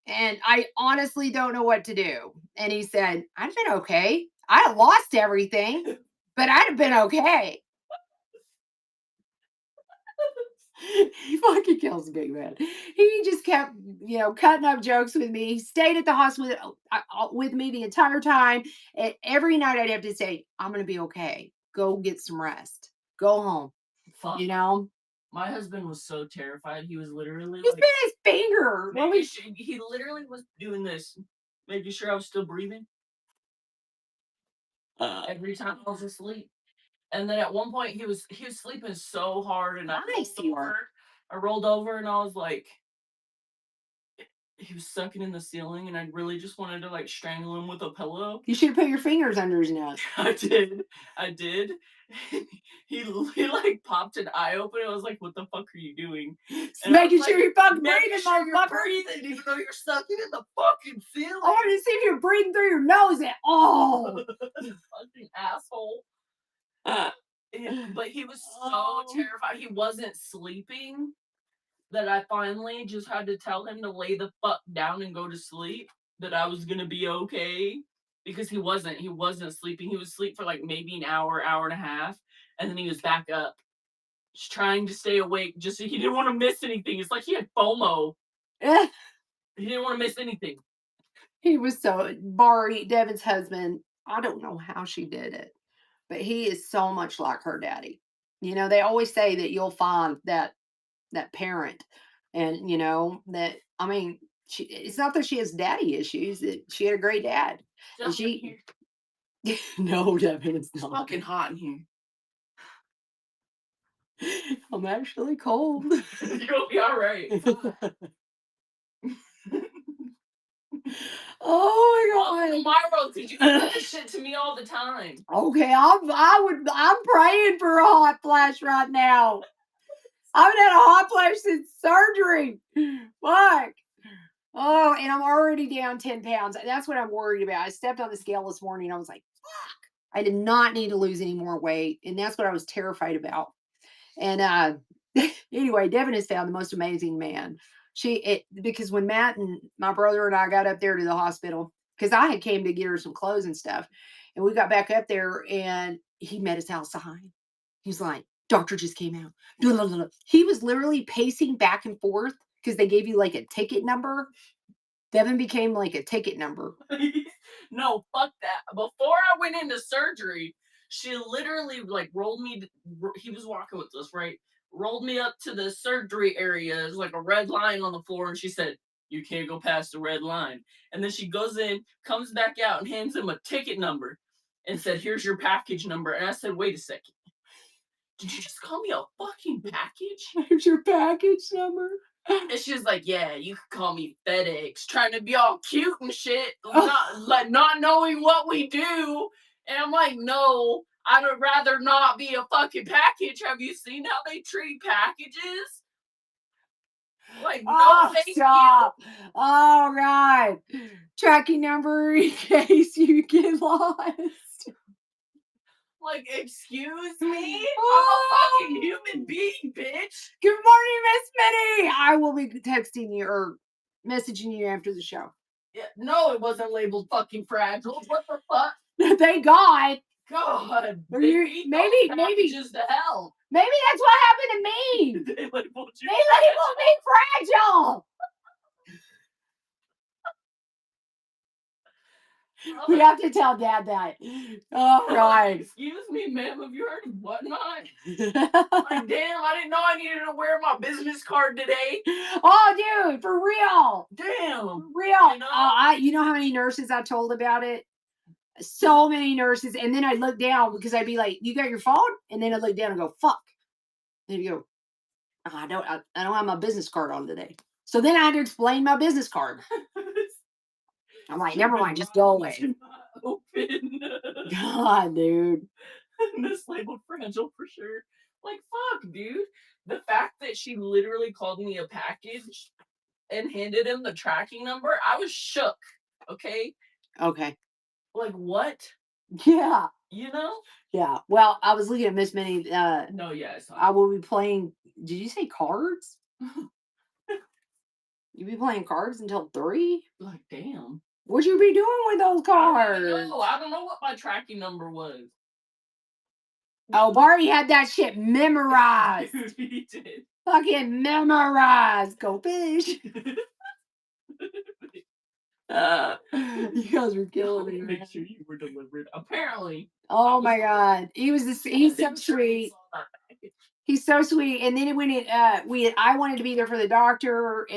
And I honestly don't know what to do. And he said, I'd been okay. I lost everything, but I'd have been okay. He fucking kills me, man. He just kept, cutting up jokes with me. He stayed at the hospital with me the entire time. And every night I'd have to say, I'm going to be okay. Go get some rest. Go home. Fuck. My husband was so terrified. He was literally He's been his finger. He literally was doing this, making sure I was still breathing. every time I was asleep. And then at one point he was sleeping so hard, and Nice you are. I rolled over and I was like, he was sucking in the ceiling, and I really just wanted to like strangle him with a pillow. You should have put your fingers under his nose. I did. He like popped an eye open. I was like, "What the fuck are you doing?" And Making sure you're fucking making breathing, sure you're motherfucker. breathing, even though you're sucking in the fucking ceiling. I wanted to see if you're breathing through your nose at all. Fucking asshole. But he was so terrified. He wasn't sleeping that I finally just had to tell him to lay the fuck down and go to sleep. That I was gonna be okay. Because he wasn't sleeping. He was asleep for like maybe an hour, hour and a half, and then he was back up, just trying to stay awake. Just he didn't want to miss anything. It's like he had FOMO. He didn't want to miss anything. He was so Bari, Devin's husband. I don't know how she did it, but he is so much like her daddy. You know, they always say that you'll find that parent, and you know that. I mean, it's not that she has daddy issues; that she had a great dad. And she, no, Devin, it's It's not. fucking hot in here. I'm actually cold. You'll be all right. Oh my god. Myro, did you do this shit to me all the time? Okay, I'm praying for a hot flash right now. I haven't had a hot flash since surgery. Fuck. Oh, and I'm already down 10 pounds. That's what I'm worried about. I stepped on the scale this morning. I was like, fuck. I did not need to lose any more weight. And that's what I was terrified about. And anyway, Devin has found the most amazing man. Because when Matt and my brother and I got up there to the hospital, because I had came to get her some clothes and stuff, and we got back up there and he met us outside. He's like, doctor just came out. He was literally pacing back and forth because they gave you like a ticket number. Devin became like a ticket number. No, fuck that. Before I went into surgery, she literally like rolled me. He was walking with us, right? Rolled me up to the surgery area. There's like a red line on the floor, and she said, "You can't go past the red line." And then she goes in, comes back out, and hands him a ticket number, and said, "Here's your package number." And I said, "Wait a second. Did you just call me a fucking package?" Here's your package number. And she was like, "Yeah, you could call me FedEx," trying to be all cute and shit, not knowing what we do. And I'm like, "No, I'd rather not be a fucking package." Have you seen how they treat packages? Like, no, thank stop. You. Oh God. Tracking number in case you get lost. Like, excuse me? I'm a fucking human being, bitch. Good morning, Miss Minnie. I will be texting you or messaging you after the show. Yeah, no, it wasn't labeled fucking fragile. What the fuck? Thank God. God. Maybe just to hell. Maybe that's what happened to me. They labeled me fragile. We have to tell Dad that. Oh, right. Excuse me, ma'am, have you heard of whatnot? Like, damn, I didn't know I needed to wear my business card today. Oh, dude, for real. Damn. For real. You know how many nurses I told about it? So many nurses. And then I'd look down because I'd be like, "You got your phone?" And then I'd look down and go, "Fuck." And you go, I don't have my business card on today. So then I had to explain my business card. I'm like, never mind, just go away. Open. God, dude. Mislabeled fragile for sure. Like, fuck, dude. The fact that she literally called me a package and handed him the tracking number, I was shook. Okay? Okay. Like, what? Yeah. You know? Yeah. Well, I was looking at Miss Minnie. No, yes. I will be playing. Did you say cards? You be playing cards until 3? Like, damn. What you be doing with those cards? I don't know what my tracking number was. Oh, Barney had that shit memorized. Dude, he did. Fucking memorized. Go fish. You guys were killing me. Make sure you were delivered. Apparently. Oh my God. He's so sweet. He's so sweet. And then when I wanted to be there for the doctor,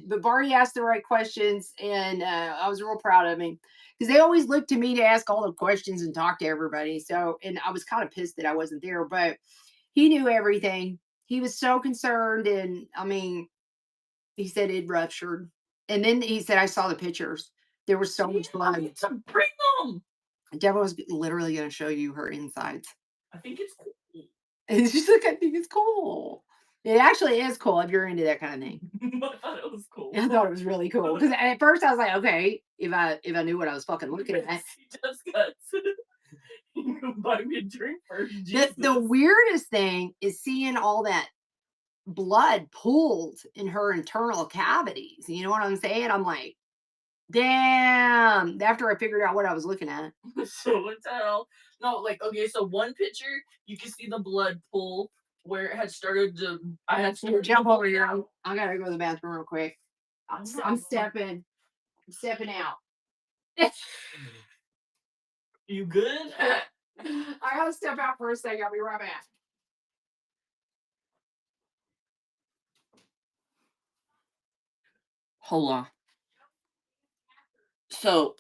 but Barney asked the right questions, and I was real proud of him because they always look to me to ask all the questions and talk to everybody. So, and I was kind of pissed that I wasn't there, but he knew everything. He was so concerned, and I mean, he said it ruptured, and then he said I saw the pictures. There was so much I blood. need to bring them. Deborah was literally going to show you her insides. I think it's cool. And she's like, I think it's cool. It actually is cool if you're into that kind of thing. I thought it was cool. I thought it was really cool because at first I was like, okay, if I knew what I was fucking looking at. He does guts. You can buy me a drink first. The weirdest thing is seeing all that blood pooled in her internal cavities. You know what I'm saying? I'm like, damn. After I figured out what I was looking at. So what the hell? No, like, okay, so one picture, you can see the blood pool where it had started to. I had Here, started jump to over here. out. I gotta go to the bathroom real quick. I'm stepping. I'm stepping out. You good? I gotta step out for a second. I'll be right back. Hold on. So,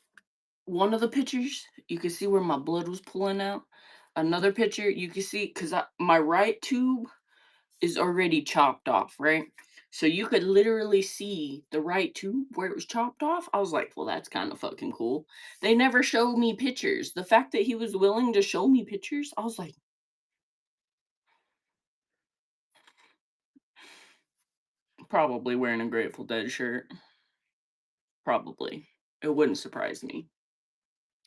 one of the pictures, you can see where my blood was pulling out. Another picture, you can see, because my right tube is already chopped off, right? So you could literally see the right tube where it was chopped off. I was like, well, that's kind of fucking cool. They never showed me pictures. The fact that he was willing to show me pictures, I was like, probably wearing a Grateful Dead shirt. Probably. It wouldn't surprise me.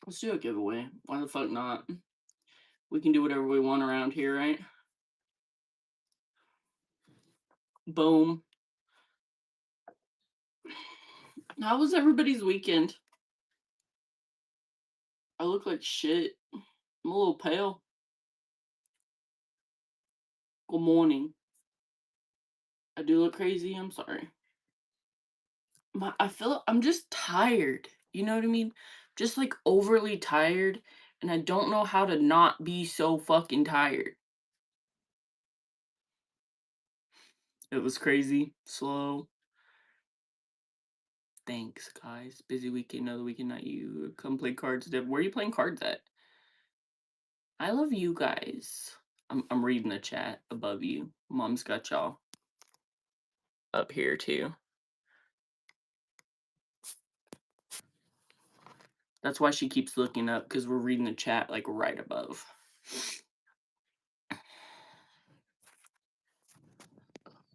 Let's do a giveaway. Why the fuck not? We can do whatever we want around here, right? Boom. How was everybody's weekend? I look like shit. I'm a little pale. Good morning. I do look crazy. I'm sorry. I feel I'm just tired. You know what I mean? Just like overly tired, and I don't know how to not be so fucking tired. It was crazy, slow. Thanks, guys. Busy weekend, another weekend, not you. Come play cards. Deb. Where are you playing cards at? I love you guys. I'm reading the chat above you. Mom's got y'all up here too. That's why she keeps looking up, because we're reading the chat like right above.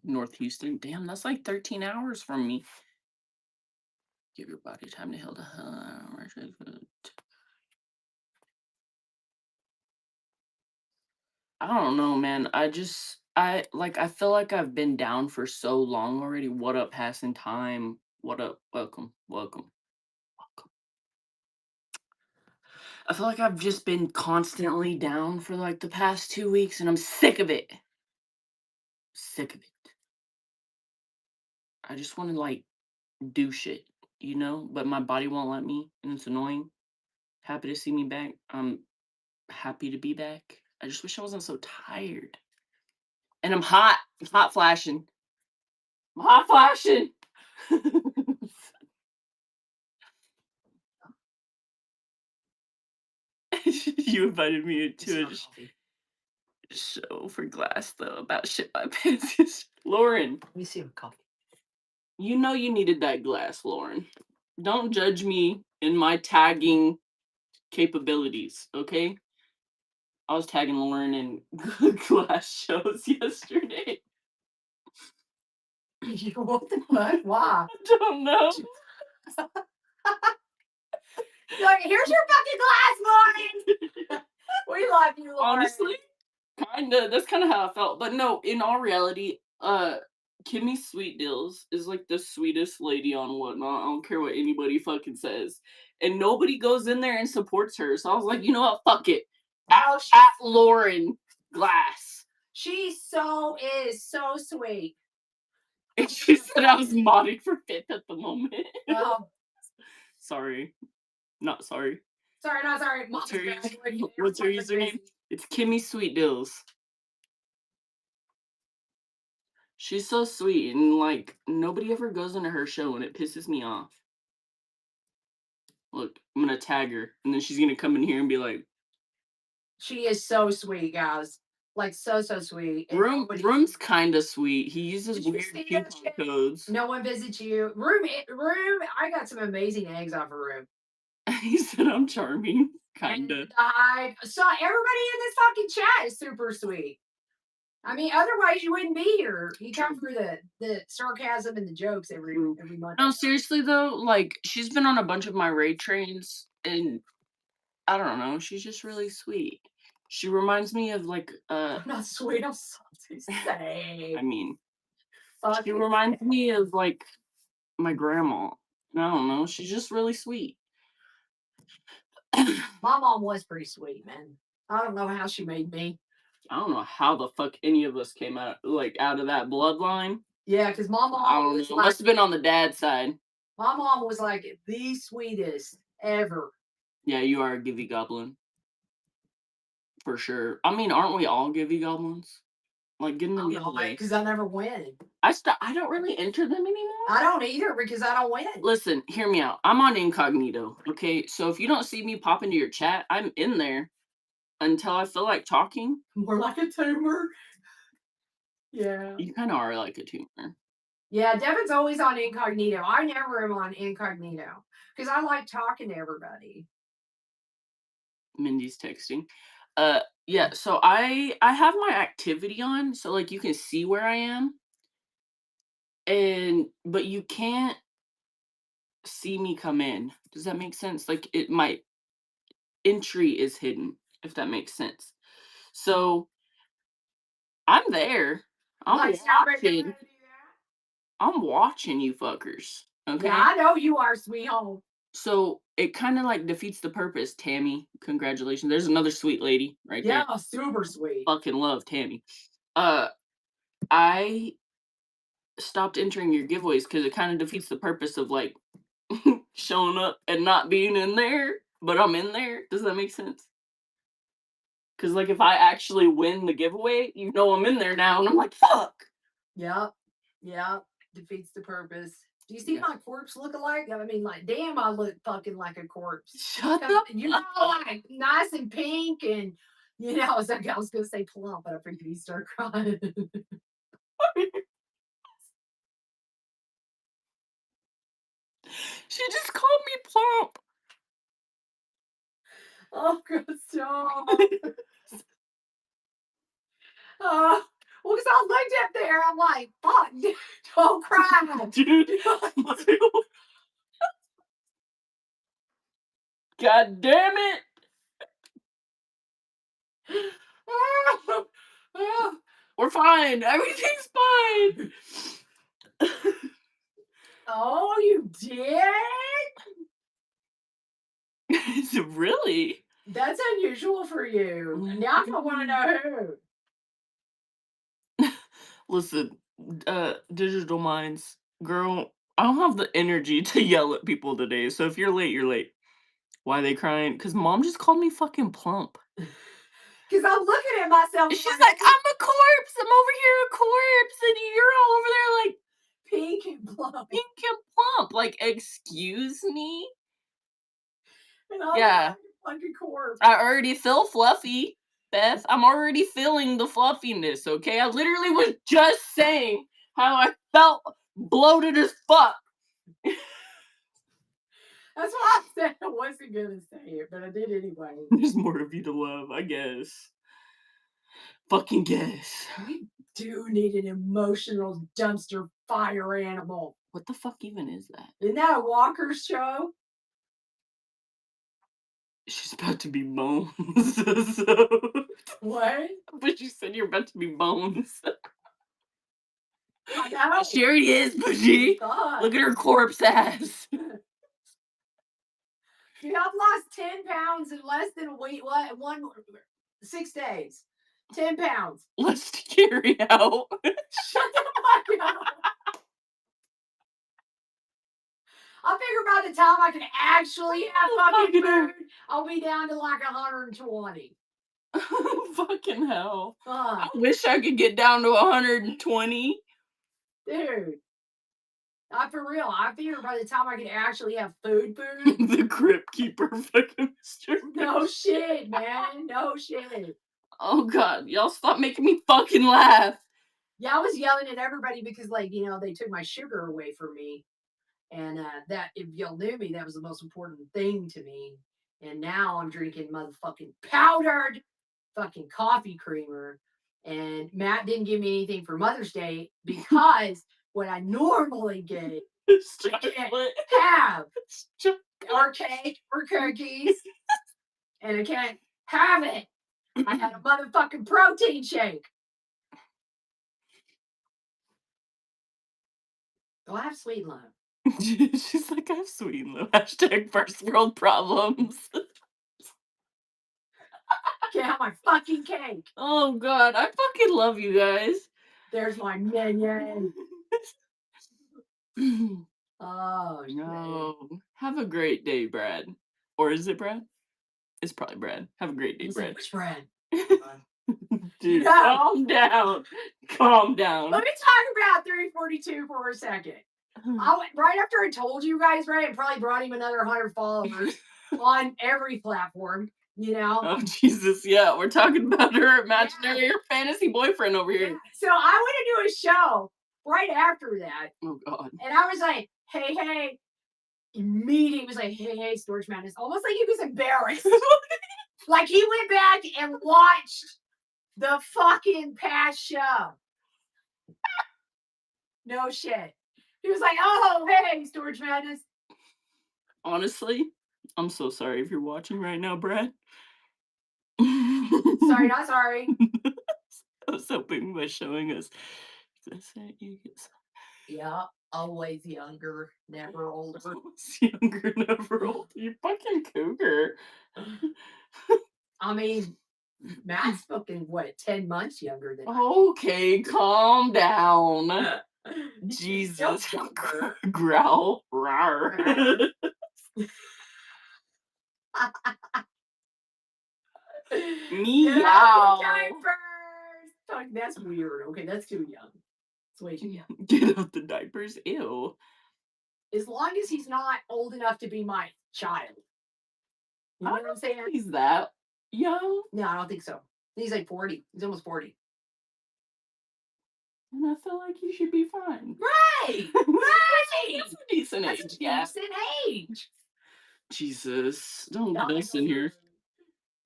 North Houston. Damn, that's like 13 hours from me. Give your body time to heal the I don't know, man. I feel like I've been down for so long already. What up, passing time? What up? Welcome. Welcome. Welcome. I feel like I've just been constantly down for like the past 2 weeks, and I'm sick of it. Sick of it. I just want to like do shit, but my body won't let me, and it's annoying. Happy to see me back. I'm happy to be back. I just wish I wasn't so tired. And I'm hot. I'm hot flashing. I'm hot flashing. You invited me into a show for Glass, though, about shit my pants. Lauren. Let me see your coffee. You know you needed that glass, Lauren. Don't judge me in my tagging capabilities, okay? I was tagging Lauren in glass shows yesterday. What the fuck? Why? I don't know. Like, here's your fucking glass, Lauren. We love you, Lauren. Honestly, kinda. That's kind of how I felt. But no, in all reality, Kimmy Sweet Deals is like the sweetest lady on Whatnot. I don't care what anybody fucking says, and nobody goes in there and supports her. So I was like, you know what? Fuck it. At Lauren Glass. She is so sweet. And she said I was modding for fifth at the moment. Well, sorry. Not sorry. sorry, not sorry. What's her username? It's Kimmy Sweet Deals. She's so sweet, and, like, nobody ever goes into her show, and it pisses me off. Look, I'm gonna tag her, and then she's gonna come in here and be like, She is so sweet, guys. Like, so sweet, and nobody Room's kinda sweet. He uses Did you weird see that coupon shit? codes. No one visits you. Room, I got some amazing eggs off of Room. He said I'm charming, And kinda. the Hive. So everybody in this fucking chat is super sweet. I mean, otherwise you wouldn't be here. You come for the sarcasm and the jokes True. every month. No, seriously though, like, she's been on a bunch of my raid trains, and I don't know, she's just really sweet. She reminds me of, like, I'm not sweet. I'm salty. Say. I mean, Fuck she it. reminds me of, like, my grandma. I don't know, she's just really sweet. I My mom was pretty sweet, man. I don't know how she made me. don't know how the fuck any of us came out out of that bloodline. Yeah, because my I mom don't was know. like Must have been on the dad side. my mom was like the sweetest ever. Yeah, you are a givey goblin. For sure. I mean, aren't we all givey goblins? Like, get in the I'm not giveaway. because I never win. I don't really enter them anymore. I don't either because I don't win. Listen, hear me out. I'm on incognito, okay? So if you don't see me pop into your chat, I'm in there until I feel like talking. More like a tumor. Yeah. You kind of are like a tumor. Yeah, Devin's always on incognito. I never am on incognito because I like talking to everybody. Mindy's texting. Yeah, so I have my activity on, so like you can see where I am. But you can't see me come in. Does that make sense? Like my entry is hidden, if that makes sense. So I'm there. I'm Like, stop it, don't watching. do that. I'm watching you fuckers. Okay. Yeah, I know you are, sweet home. So it kind of like defeats the purpose. Tammy, congratulations. There's another sweet lady right there. Yeah, super sweet. Fucking love Tammy. I stopped entering your giveaways because it kind of defeats the purpose of like showing up and not being in there, but I'm in there. Does that make sense? Because like if I actually win the giveaway, you know I'm in there now, and I'm like, fuck. Yep. Yep. Defeats the purpose. Do you see Yeah. my corpse look alike? I mean, like, damn, I look fucking like a corpse. Shut up. You know, like nice and pink, and you know, I was gonna say plump, but I figured he'd start crying. She just called me plump. Oh, God, stop. Well, because I looked up there, I'm like, fuck, don't cry. Dude. God damn it. We're fine. Everything's fine. Oh, you did? Is it really? That's unusual for you. Now I want to know who. Listen, Digital Minds, girl, I don't have the energy to yell at people today. So if you're late, you're late. Why are they crying? Because mom just called me fucking plump. Because I'm looking at myself. She's like, I'm a corpse. I'm over here a corpse. And you're all over there like pink and plump. pink and plump. Like, excuse me? And I'm Yeah. like a corpse. I already feel fluffy, Beth. I'm already feeling the fluffiness, okay? I literally was just saying how I felt bloated as fuck. That's why I said I wasn't going to say it, but I did anyway. There's more of you to love, I guess. Fucking guess. We do need an emotional dumpster fire animal. What the fuck even is that? Isn't that a Walker's show? She's about to be bones. So... What? But you said you're about to be bones. I know. She already is, Bushy. Look at her corpse ass. Dude, I've lost 10 pounds in less than a week. 6 days. 10 pounds. Let's carry out. Shut the fuck up. I figure by the time I can actually have fucking food, I'll be down to like 120. Fucking hell. Fuck. I wish I could get down to 120. Dude. Not for real. I figured by the time I could actually have food, The Crypt Keeper fucking Mr. no shit, man. No shit. Oh god, y'all stop making me fucking laugh. Yeah, I was yelling at everybody because, like, they took my sugar away from me. And that, if y'all knew me, that was the most important thing to me. And now I'm drinking motherfucking powdered fucking coffee creamer. And Matt didn't give me anything for Mother's Day because what I normally get, I can't have or cake or cookies, and I can't have it. I had a motherfucking protein shake. Oh, I have sweet love. She's like, I have sweet and low. Hashtag first world problems. Can't have my fucking cake. Oh god, I fucking love you guys. There's my minion. Oh, shit. No. Have a great day, Brad. Or is it Brad? It's probably Brad. Have a great day, He's Brad. like, which Brad? Dude, No. calm down. Calm down. Let me talk about 342 for a second. Right after I told you guys, right, I probably brought him another 100 followers on every platform, Oh, Jesus, yeah. We're talking about her imaginary or fantasy boyfriend over here. Yeah. So I want to do a show right after that. Oh, God. And I was like, hey. Immediately he was like, hey, Storage Madness. Almost like he was embarrassed. Like he went back and watched the fucking past show. No shit. He was like, oh, hey, Storage Madness. Honestly, I'm so sorry if you're watching right now, Brad. Sorry, not sorry. I was hoping by showing us. Yeah, always younger, never older. Always younger, never older. You fucking cougar. I mean, Matt's fucking, 10 months younger than Okay, calm down. Jesus. Growl. Rawr. Meow. That's weird. Okay, that's too young. It's way too young. Get out the diapers. Ew. As long as he's not old enough to be my child. You know what I'm saying? He's that young? No, I don't think so. He's like 40. He's almost 40. And I feel like you should be fine. Right! Right! That's a decent age. That's a Yeah. decent age. Jesus. Don't get us in here.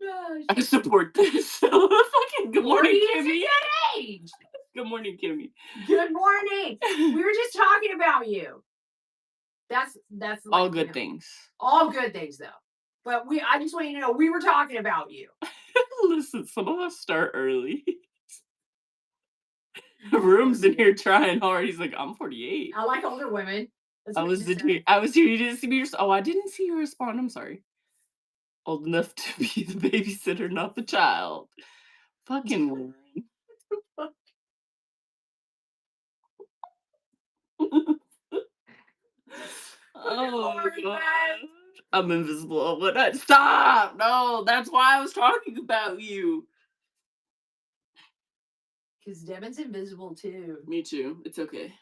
Gosh. I support this. Fucking good morning, Kimmy. Age. Good morning, Kimmy. Good morning. We were just talking about you. That's all good things. All good things though. But I just want you to know we were talking about you. Listen, some of us start early. Room's in here trying hard. He's like, I'm 48. I like older women. I was here. You didn't see me. Oh, I didn't see you respond. I'm sorry. Old enough to be the babysitter, not the child. Fucking Lauren. Oh God. I'm invisible. But stop! No, that's why I was talking about you. Because Devin's invisible too. Me too. It's okay.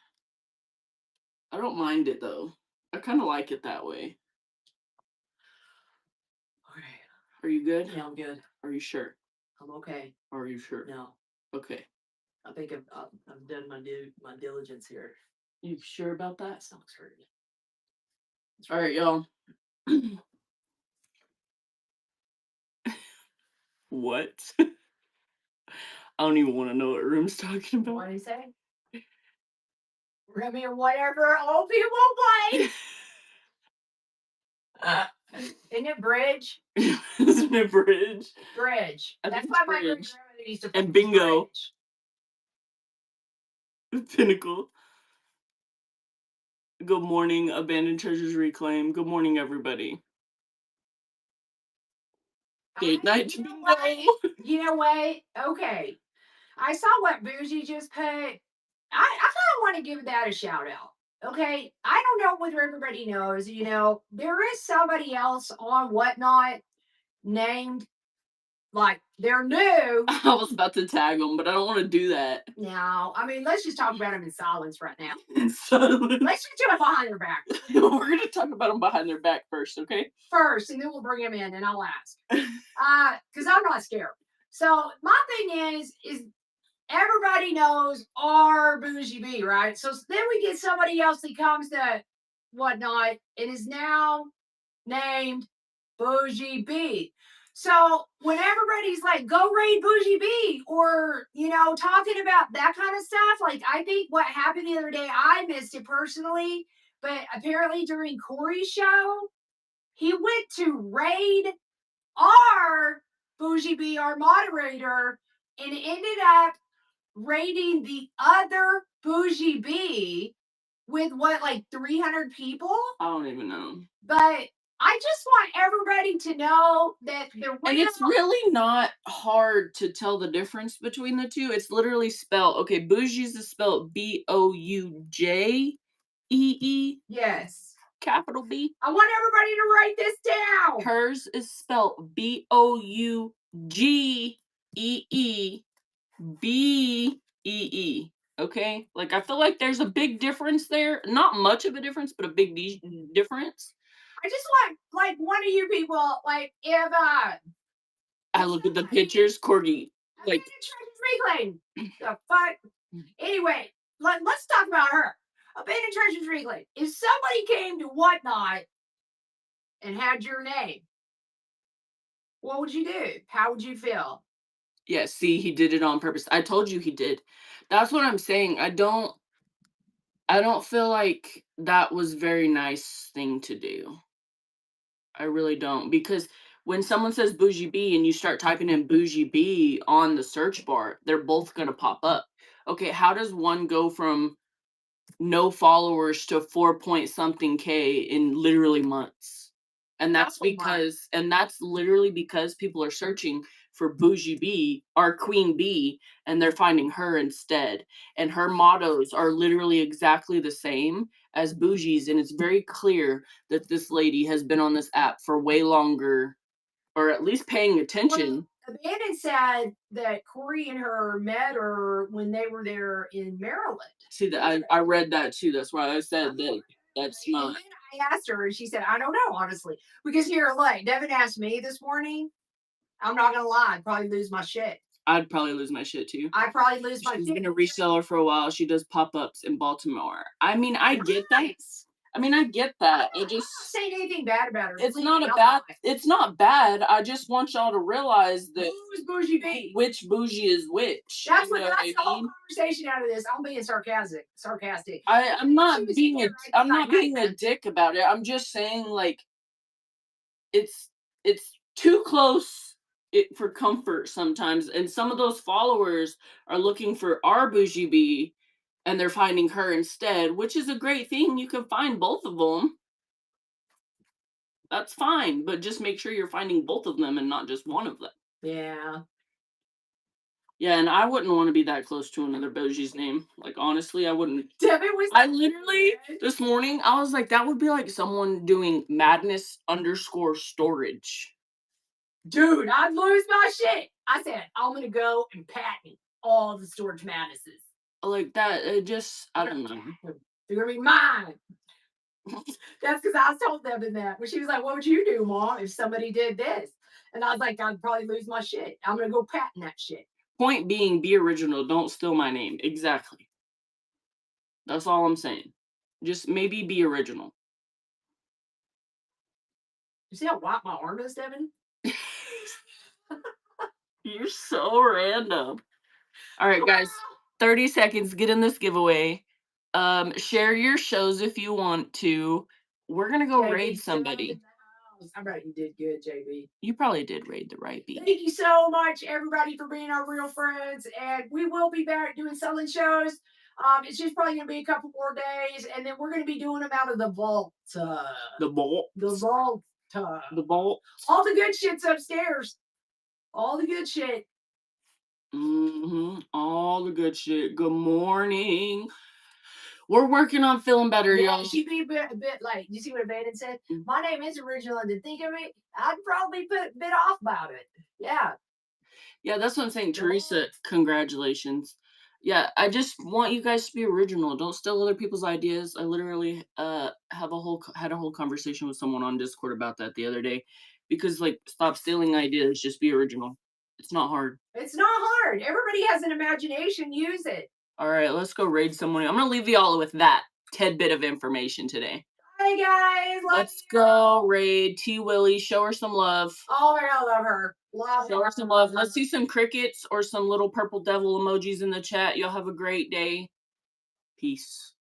I don't mind it though. I kind of like it that way. Okay. Are you good? Yeah, I'm good. Are you sure? I'm okay. Are you sure? No. Okay. I think I've done my diligence here. You sure about that? Stomach's hurting. All right, y'all. What? I don't even want to know what Room's talking about. What did he say? I mean, whatever old people play. Isn't it bridge? Isn't it bridge? Bridge. I That's think why it's my bridge. grandmother used to play And bingo. bridge. Pinnacle. Good morning, Abandoned Treasures Reclaim. Good morning, everybody. Date night to bingo. You know what? Okay. I saw what Bougie just put. I kind of want to give that a shout out. Okay. I don't know whether everybody knows, there is somebody else on Whatnot named like they're new. I was about to tag them, but I don't want to do that. Now, I mean, let's just talk about them in silence right now. So Let's just do it behind their back we're gonna talk about them behind their back first, okay? first, and then we'll bring them in, and I'll ask. Because I'm not scared. So my thing is everybody knows our Bougie B, right? So then we get somebody else that comes to whatnot and is now named Bougie B. So when everybody's like, go raid Bougie B, or talking about that kind of stuff, like I think what happened the other day, I missed it personally, but apparently during Corey's show, he went to raid our Bougie B, our moderator, and ended up raiding the other Bougie B with like 300 people. I don't even know. But I just want everybody to know that and it's really not hard to tell the difference between the two. It's literally spelled, okay, Bougie's is spelled Boujee. Yes. Capital B. I want everybody to write this down. Hers is spelled Bougee. Okay? Like, I feel like there's a big difference there. Not much of a difference, but a big difference. I just want, like, one of you people, like, if I look at the pictures, Corgi, like, Treasures Reclaim. The fuck? Anyway, let's talk about her. Abandoned Treasures Reclaim. If somebody came to Whatnot and had your name, what would you do? How would you feel? Yeah, see, he did it on purpose. I told you he did. That's what I'm saying. I don't feel like that was a very nice thing to do. I really don't. Because when someone says Bougie B and you start typing in Bougie B on the search bar, they're both going to pop up. Okay, how does one go from no followers to 4 point something K in literally months? And that's because, and that's literally because people are searching for Bougie B, our Queen B, and they're finding her instead. And her mottos are literally exactly the same as Bougie's. And it's very clear that this lady has been on this app for way longer, or at least paying attention. Well, Abandon said that Corey and her met her when they were there in Maryland. See, I read that too. That's why I said that that's not. And then I asked her, and she said, I don't know, honestly. Because here, like, Devin asked me this morning. I'm not going to lie. I'd probably lose my shit. I'd probably lose my shit too. I'd probably lose my shit. She's been a reseller for a while. She does pop-ups in Baltimore. I mean, I get that. I mean, I get that. It just I'm not saying anything bad about her. It's not a bad. It's not bad. I just want y'all to realize that who's Bougie B? Which Bougie is which. That's what. That's the whole conversation out of this. I'm being sarcastic. I'm not being a dick about it. I'm just saying, like, it's too close for comfort sometimes, and some of those followers are looking for our Bougie B, and they're finding her instead, which is a great thing. You can find both of them. That's fine, but just make sure you're finding both of them and not just one of them. Yeah. Yeah, and I wouldn't want to be that close to another Bougie's name. Like, honestly, I wouldn't. I literally, this morning, I was like, that would be like someone doing madness_storage. Dude, I'd lose my shit. I said, I'm going to go and patent all the storage madnesses. Like that, it just, I don't know. They're going to be mine. That's because I told Devin that. When she was like, what would you do, Mom, if somebody did this? And I was like, I'd probably lose my shit. I'm going to go patent that shit. Point being, be original. Don't steal my name. Exactly. That's all I'm saying. Just maybe be original. You see how white my arm is, Devin? You're so random. All right, guys. 30 seconds. Get in this giveaway. Share your shows if you want to. We're gonna go raid somebody. I bet you did good, JB. You probably did raid the right beat. Thank you so much, everybody, for being our real friends. And we will be back doing selling shows. It's just probably gonna be a couple more days, and then we're gonna be doing them out of the vault. The vault. The vault. The vault. All the good shit's upstairs. All the good shit. All the good shit. Good morning. We're working on feeling better, yeah, y'all. She'd be a bit like, you see what Evaden said? My name is original, and to think of it, I'd probably be a bit off about it. Yeah. Yeah, that's what I'm saying, Teresa, congratulations. Yeah, I just want you guys to be original. Don't steal other people's ideas. I literally had a whole conversation with someone on Discord about that the other day because like stop stealing ideas, just be original. It's not hard. It's not hard. Everybody has an imagination. Use it. All right, let's go raid someone. I'm going to leave y'all with that tidbit of information today. Hi guys. Let's go raid T Willie. Show her some love. Oh, I love her. Love Show her some love. Let's see some crickets or some little purple devil emojis in the chat. Y'all have a great day. Peace.